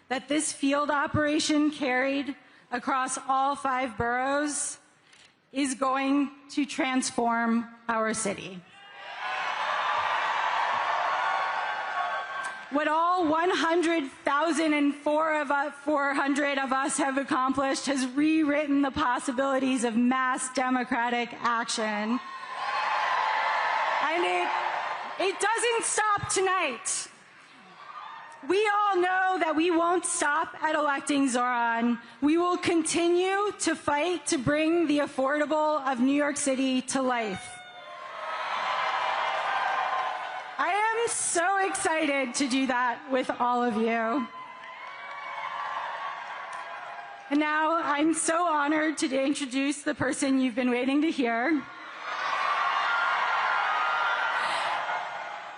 [SPEAKER 8] that this field operation carried across all 5 boroughs, is going to transform our city. What all 100,400 of us have accomplished has rewritten the possibilities of mass democratic action. And it doesn't stop tonight. We all know that we won't stop at electing Zoran. We will continue to fight to bring the affordable of New York City to life. I am so excited to do that with all of you. And now I'm so honored to introduce the person you've been waiting to hear.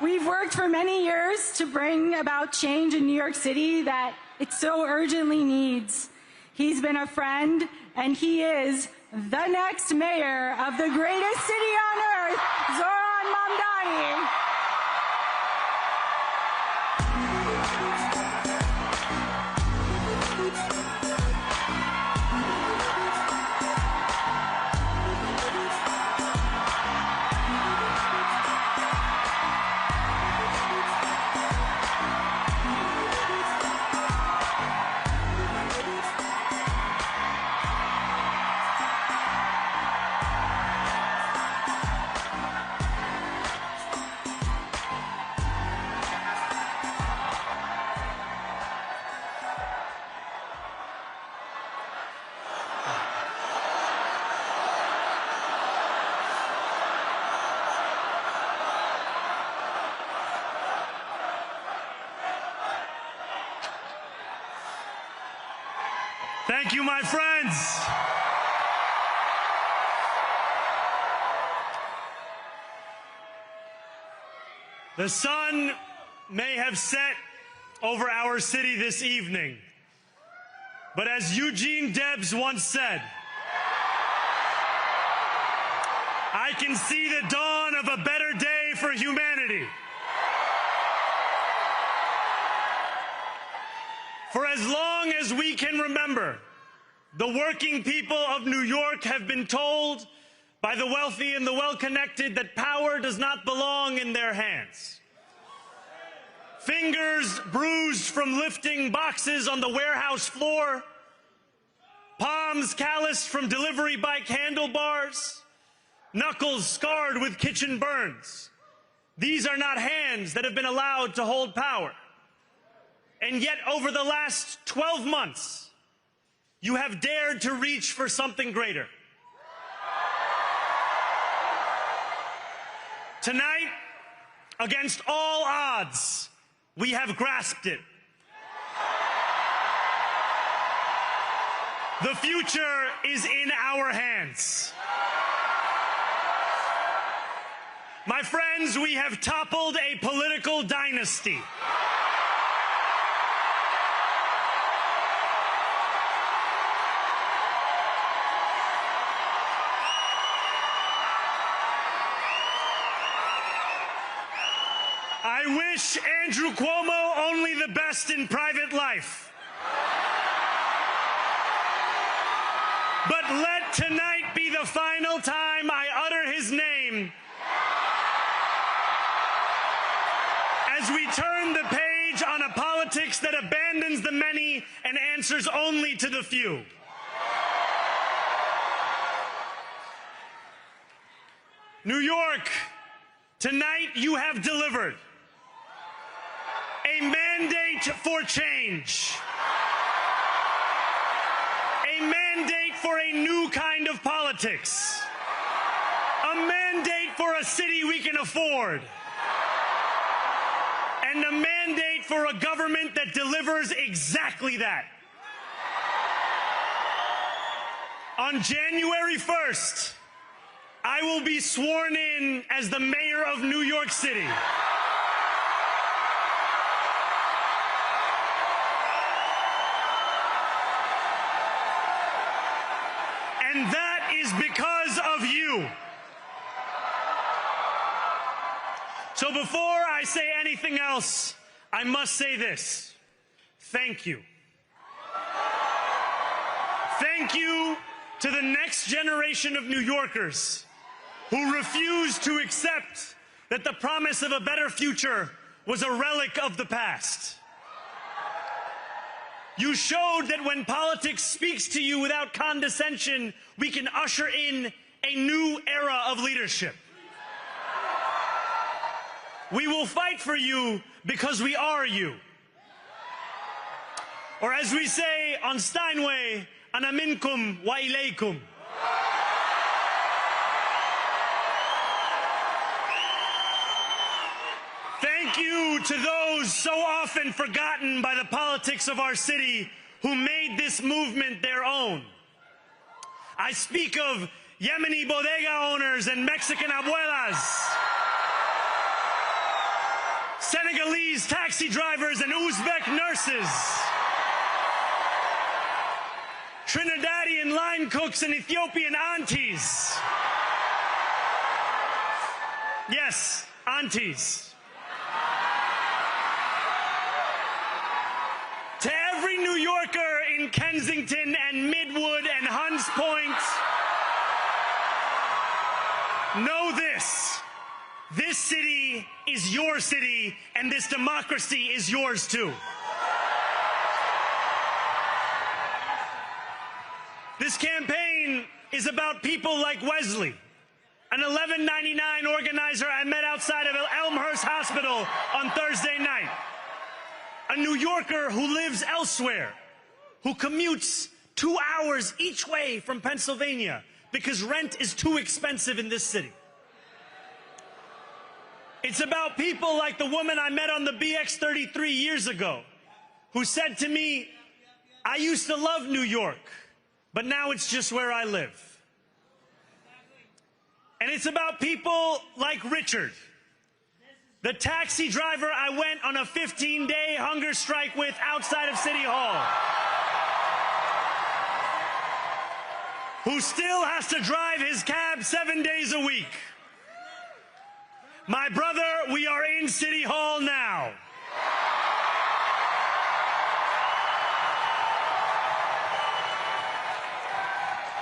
[SPEAKER 8] We've worked for many years to bring about change in New York City that it so urgently needs. He's been a friend, and he is the next mayor of the greatest city on earth, Zoran Mamdani.
[SPEAKER 9] Thank you, my friends. The sun may have set over our city this evening, but as Eugene Debs once said, I can see the dawn of a better day for humanity. For as long as we can remember, the working people of New York have been told by the wealthy and the well-connected that power does not belong in their hands. Fingers bruised from lifting boxes on the warehouse floor, palms calloused from delivery bike handlebars, knuckles scarred with kitchen burns. These are not hands that have been allowed to hold power. And yet, over the last 12 months, you have dared to reach for something greater. Tonight, against all odds, We have grasped it. The future is in our hands. My friends, we have toppled a political dynasty. I wish Andrew Cuomo only the best in private life. But let tonight be the final time I utter his name as we turn the page on a politics that abandons the many and answers only to the few. New York, tonight you have delivered a mandate for change, a mandate for a new kind of politics, a mandate for a city we can afford, and a mandate for a government that delivers exactly that. On January 1st, I will be sworn in as the mayor of New York City. And that is because of you. So before I say anything else, I must say this. Thank you. Thank you to the next generation of New Yorkers who refused to accept that the promise of a better future was a relic of the past. You showed that when politics speaks to you without condescension, we can usher in a new era of leadership. We will fight for you because we are you. Or as we say on Steinway, ana minkum wa ilaykum. Thank you to those so often forgotten by the politics of our city who made this movement their own. I speak of Yemeni bodega owners and Mexican abuelas, Senegalese taxi drivers and Uzbek nurses, Trinidadian line cooks and Ethiopian aunties. Yes, aunties. To every New Yorker in Kensington and Midwood and Hunts Point, know this. This city is your city, and this democracy is yours too. This campaign is about people like Wesley, an $11.99 organizer I met outside of Elmhurst Hospital on Thursday night. A New Yorker who lives elsewhere, who commutes 2 hours each way from Pennsylvania because rent is too expensive in this city. It's about people like the woman I met on the BX33 years ago, who said to me, I used to love New York, but now it's just where I live. And it's about people like Richard, the taxi driver I went on a 15-day hunger strike with outside of City Hall, who still has to drive his cab 7 days a week. My brother, we are in City Hall now.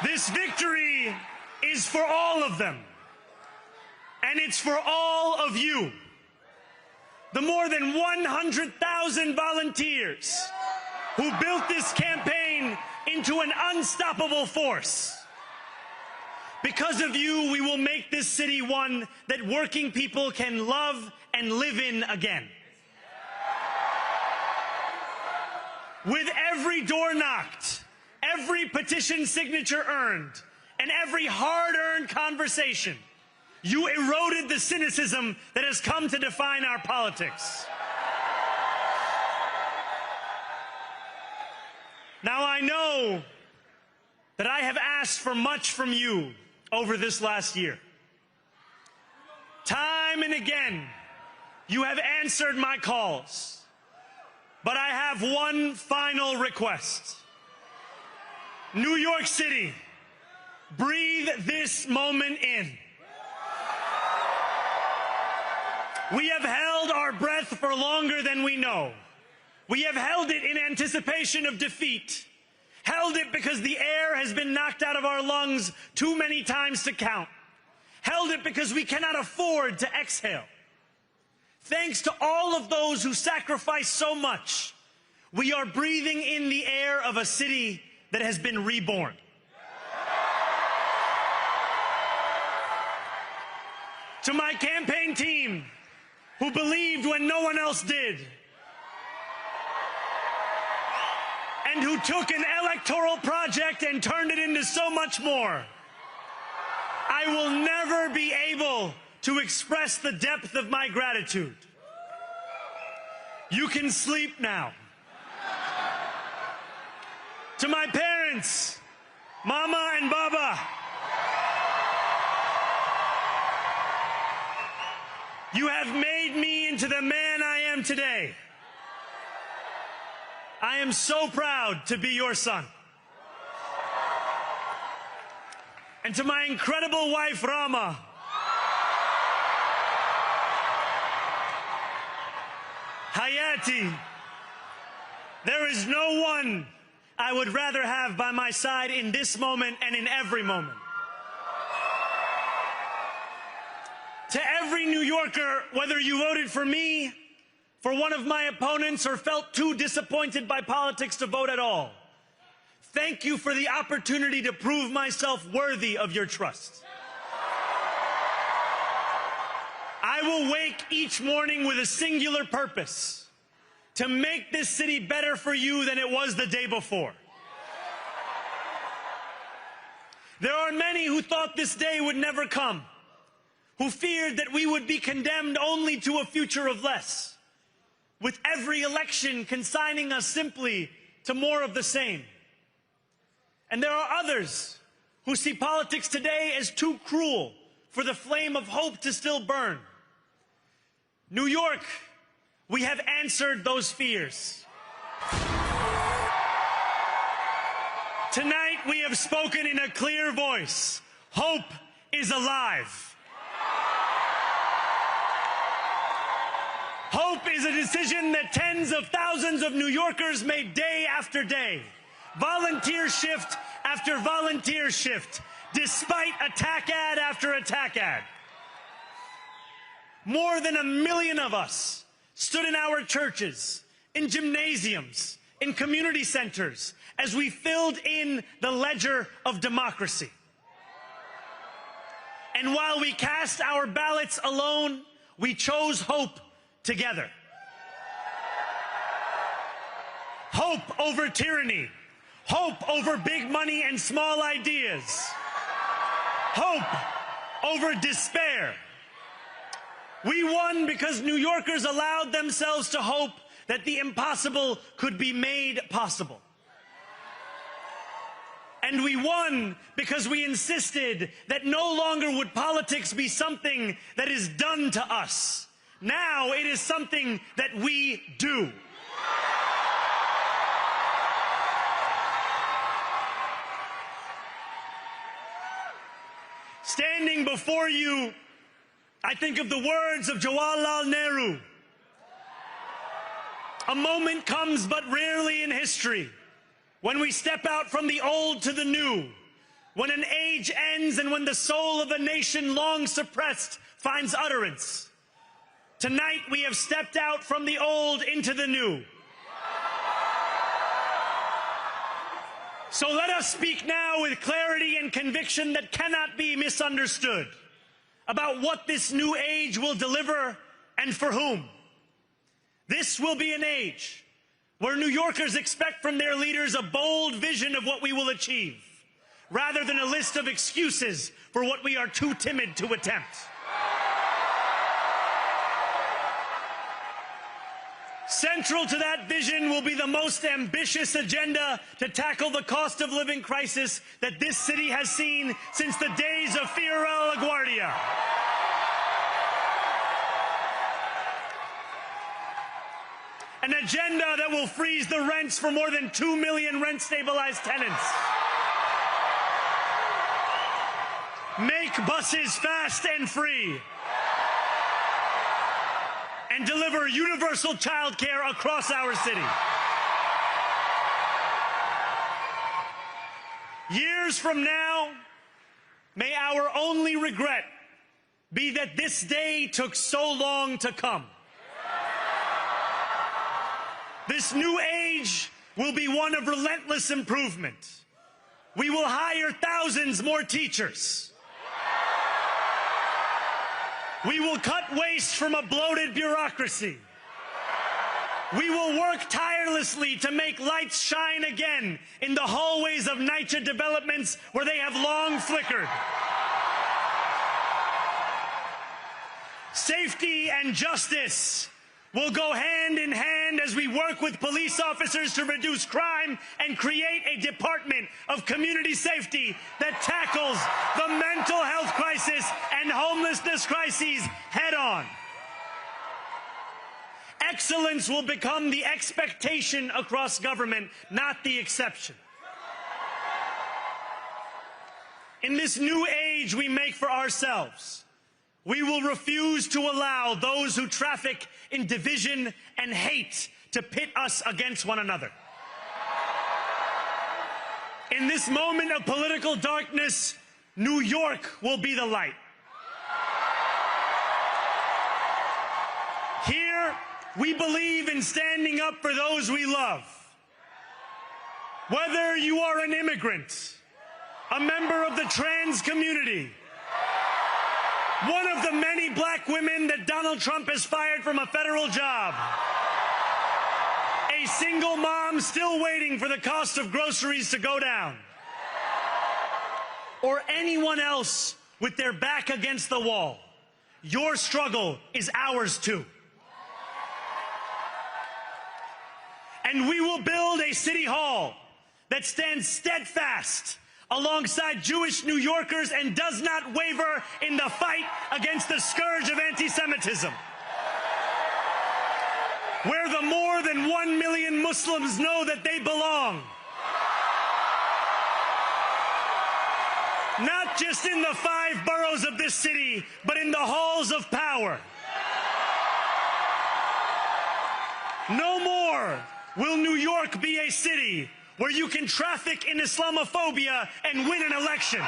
[SPEAKER 9] This victory is for all of them, and it's for all of you. The more than 100,000 volunteers who built this campaign into an unstoppable force. Because of you, we will make this city one that working people can love and live in again. With every door knocked, every petition signature earned, and every hard-earned conversation, you eroded the cynicism that has come to define our politics. Now, I know that I have asked for much from you over this last year. Time and again, you have answered my calls. But I have one final request. New York City, breathe this moment in. We have held our breath for longer than we know. We have held it in anticipation of defeat. Held it because the air has been knocked out of our lungs too many times to count. Held it because we cannot afford to exhale. Thanks to all of those who sacrificed so much, we are breathing in the air of a city that has been reborn. To my campaign team, who believed when no one else did, and who took an electoral project and turned it into so much more, I will never be able to express the depth of my gratitude. You can sleep now. To my parents, Mama and Baba, you have made me into the man I am today. I am so proud to be your son. And to my incredible wife, Rama, Hayati, there is no one I would rather have by my side in this moment and in every moment. To every New Yorker, whether you voted for me, for one of my opponents, or felt too disappointed by politics to vote at all, thank you for the opportunity to prove myself worthy of your trust. I will wake each morning with a singular purpose: to make this city better for you than it was the day before. There are many who thought this day would never come, who feared that we would be condemned only to a future of less, with every election consigning us simply to more of the same. And there are others who see politics today as too cruel for the flame of hope to still burn. New York, we have answered those fears. Tonight we have spoken in a clear voice. Hope is alive. Hope is a decision that tens of thousands of New Yorkers made day after day, volunteer shift after volunteer shift, despite attack ad after attack ad. More than 1 million of us stood in our churches, in gymnasiums, in community centers, as we filled in the ledger of democracy. And while we cast our ballots alone, we chose hope together. Hope over tyranny. Hope over big money and small ideas. Hope over despair. We won because New Yorkers allowed themselves to hope that the impossible could be made possible. And we won because we insisted that no longer would politics be something that is done to us. Now it is something that we do. Standing before you, I think of the words of Jawaharlal Nehru. A moment comes but rarely in history when we step out from the old to the new, when an age ends and when the soul of a nation long suppressed finds utterance. Tonight we have stepped out from the old into the new. So let us speak now with clarity and conviction that cannot be misunderstood about what this new age will deliver and for whom. This will be an age where New Yorkers expect from their leaders a bold vision of what we will achieve, rather than a list of excuses for what we are too timid to attempt. Central to that vision will be the most ambitious agenda to tackle the cost of living crisis that this city has seen since the days of Fiorella LaGuardia. An agenda that will freeze the rents for more than 2 million rent-stabilized tenants. Make buses fast and free. And deliver universal child care across our city. Years from now, may our only regret be that this day took so long to come. This new age will be one of relentless improvement. We will hire thousands more teachers. We will cut waste from a bloated bureaucracy. We will work tirelessly to make lights shine again in the hallways of NYCHA developments where they have long flickered. Safety and justice will go hand in hand as we work with police officers to reduce crime and create a department of community safety that tackles the mental health crisis and homelessness crises head on. Excellence will become the expectation across government, not the exception. In this new age we make for ourselves, we will refuse to allow those who traffic in division and hate to pit us against one another. In this moment of political darkness, New York will be the light. Here, we believe in standing up for those we love. Whether you are an immigrant, a member of the trans community, one of the many black women that Donald Trump has fired from a federal job, a single mom still waiting for the cost of groceries to go down, or anyone else with their back against the wall, your struggle is ours too. And we will build a city hall that stands steadfast alongside Jewish New Yorkers and does not waver in the fight against the scourge of anti-Semitism. Where the more than 1 million Muslims know that they belong. Not just in the 5 boroughs of this city, but in the halls of power. No more will New York be a city where you can traffic in Islamophobia and win an election.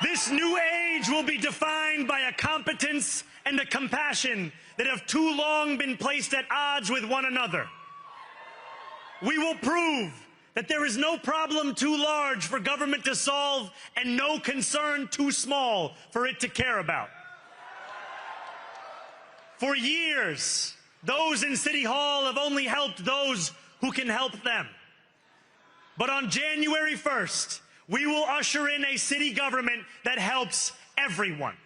[SPEAKER 9] This new age will be defined by a competence and a compassion that have too long been placed at odds with one another. We will prove that there is no problem too large for government to solve and no concern too small for it to care about. For years, those in City Hall have only helped those who can help them. But on January 1st, we will usher in a city government that helps everyone.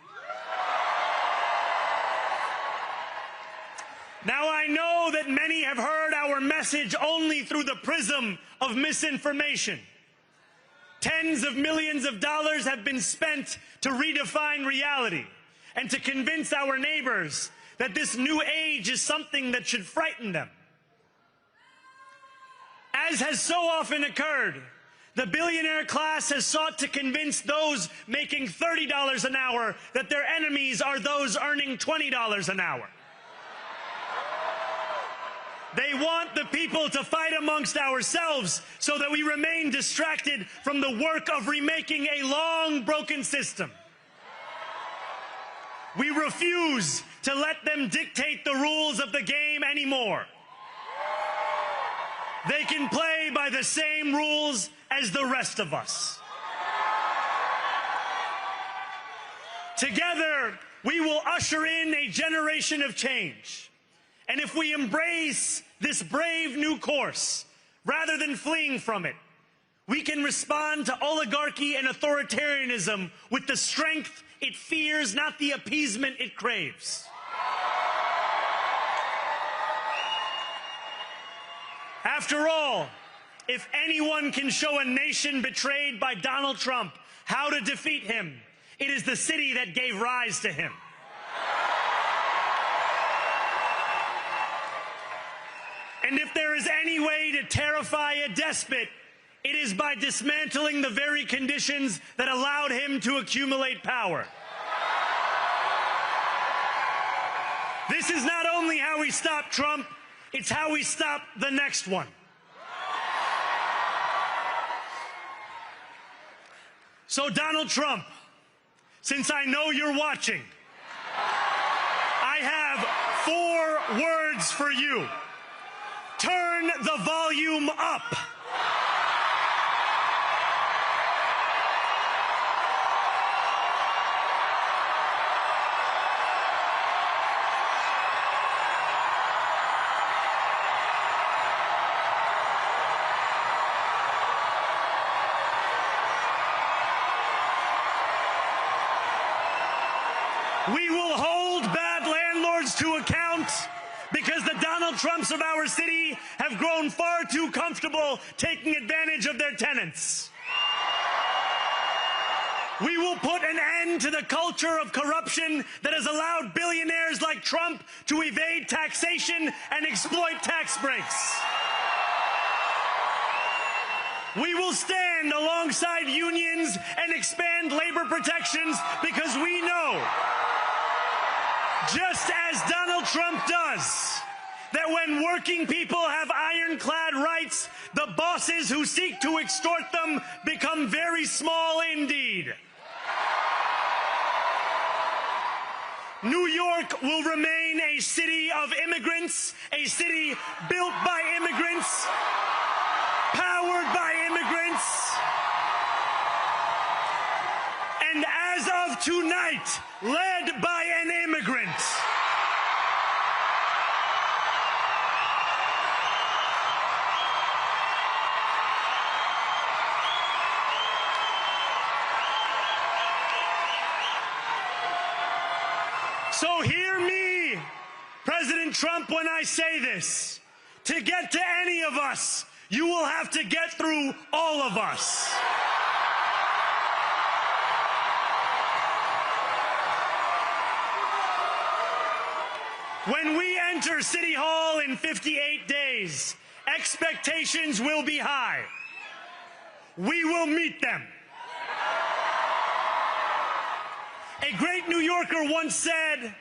[SPEAKER 9] Now, I know that many have heard our message only through the prism of misinformation. Tens of millions of dollars have been spent to redefine reality and to convince our neighbors that this new age is something that should frighten them. As has so often occurred, the billionaire class has sought to convince those making $30 an hour that their enemies are those earning $20 an hour. They want the people to fight amongst ourselves so that we remain distracted from the work of remaking a long broken system. We refuse to let them dictate the rules of the game anymore. They can play by the same rules as the rest of us. Together, we will usher in a generation of change. And if we embrace this brave new course, rather than fleeing from it, We can respond to oligarchy and authoritarianism with the strength it fears, not the appeasement it craves. After all, if anyone can show a nation betrayed by Donald Trump how to defeat him, it is the city that gave rise to him. And if there is any way to terrify a despot, it is by dismantling the very conditions that allowed him to accumulate power. This is not only how we stop Trump, it's how we stop the next one. So, Donald Trump, since I know you're watching, I have 4 words for you. Turn the volume up. We will hold bad landlords to account because the Donald Trumps of our city have grown far too comfortable taking advantage of their tenants. We will put an end to the culture of corruption that has allowed billionaires like Trump to evade taxation and exploit tax breaks. We will stand alongside unions and expand labor protections because we know, just as Donald Trump does, that when working people have ironclad rights, the bosses who seek to extort them become very small indeed. New York will remain a city of immigrants, a city built by immigrants, powered by immigrants, and as of tonight, led by an immigrant. So hear me, President Trump, when I say this. To get to any of us, you will have to get through all of us. When we enter City Hall in 58 days, expectations will be high. We will meet them. A great New Yorker once said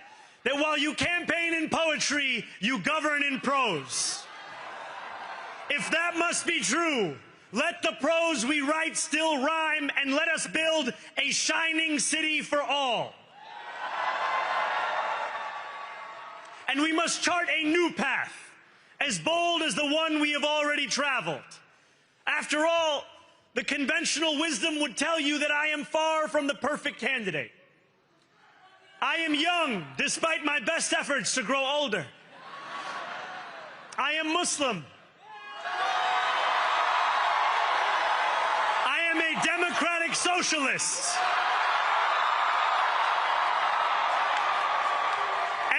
[SPEAKER 9] that while you campaign in poetry, you govern in prose. If that must be true, let the prose we write still rhyme, and let us build a shining city for all. And we must chart a new path, as bold as the one we have already traveled. After all, the conventional wisdom would tell you that I am far from the perfect candidate. I am young, despite my best efforts to grow older. I am Muslim. I am a democratic socialist.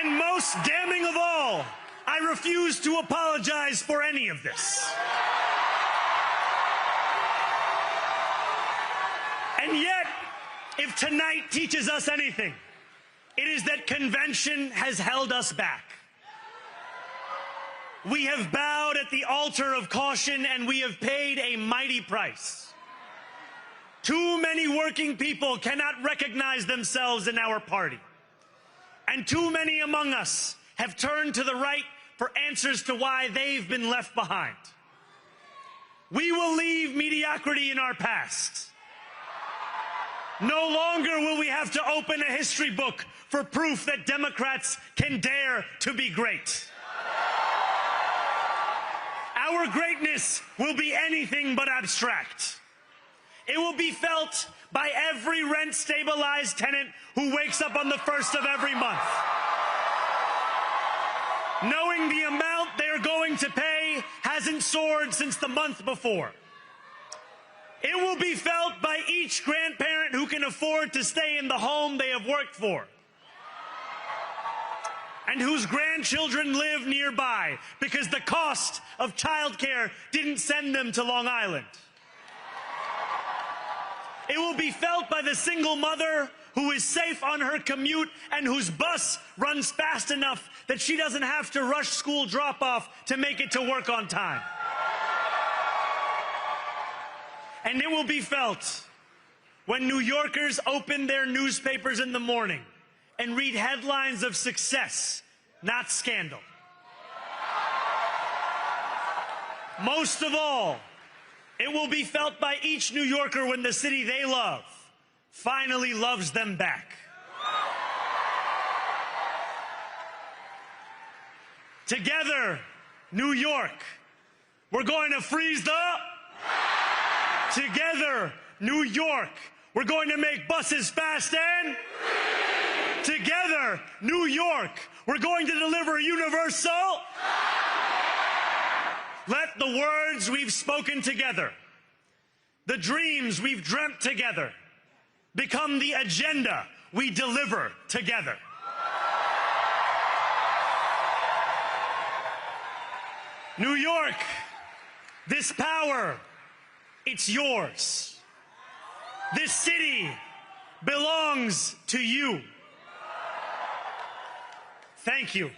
[SPEAKER 9] And most damning of all, I refuse to apologize for any of this. And yet, if tonight teaches us anything, it is that convention has held us back. We have bowed at the altar of caution, and we have paid a mighty price. Too many working people cannot recognize themselves in our party. And too many among us have turned to the right for answers to why they've been left behind. We will leave mediocrity in our past. No longer will we have to open a history book for proof that Democrats can dare to be great. Our greatness will be anything but abstract. It will be felt by every rent-stabilized tenant who wakes up on the first of every month, knowing the amount they're going to pay hasn't soared since the month before. It will be felt by each grandparent who can afford to stay in the home they have worked for and whose grandchildren live nearby because the cost of childcare didn't send them to Long Island. It will be felt by the single mother who is safe on her commute and whose bus runs fast enough that she doesn't have to rush school drop-off to make it to work on time. And it will be felt when New Yorkers open their newspapers in the morning and read headlines of success, not scandal. Most of all, it will be felt by each New Yorker when the city they love finally loves them back. Together, New York, we're going to freeze the... Together, New York, we're going to make buses fast and... Together, New York, we're going to deliver universal... Let the words we've spoken together, the dreams we've dreamt together, become the agenda we deliver together. New York, this power, it's yours. This city belongs to you. Thank you.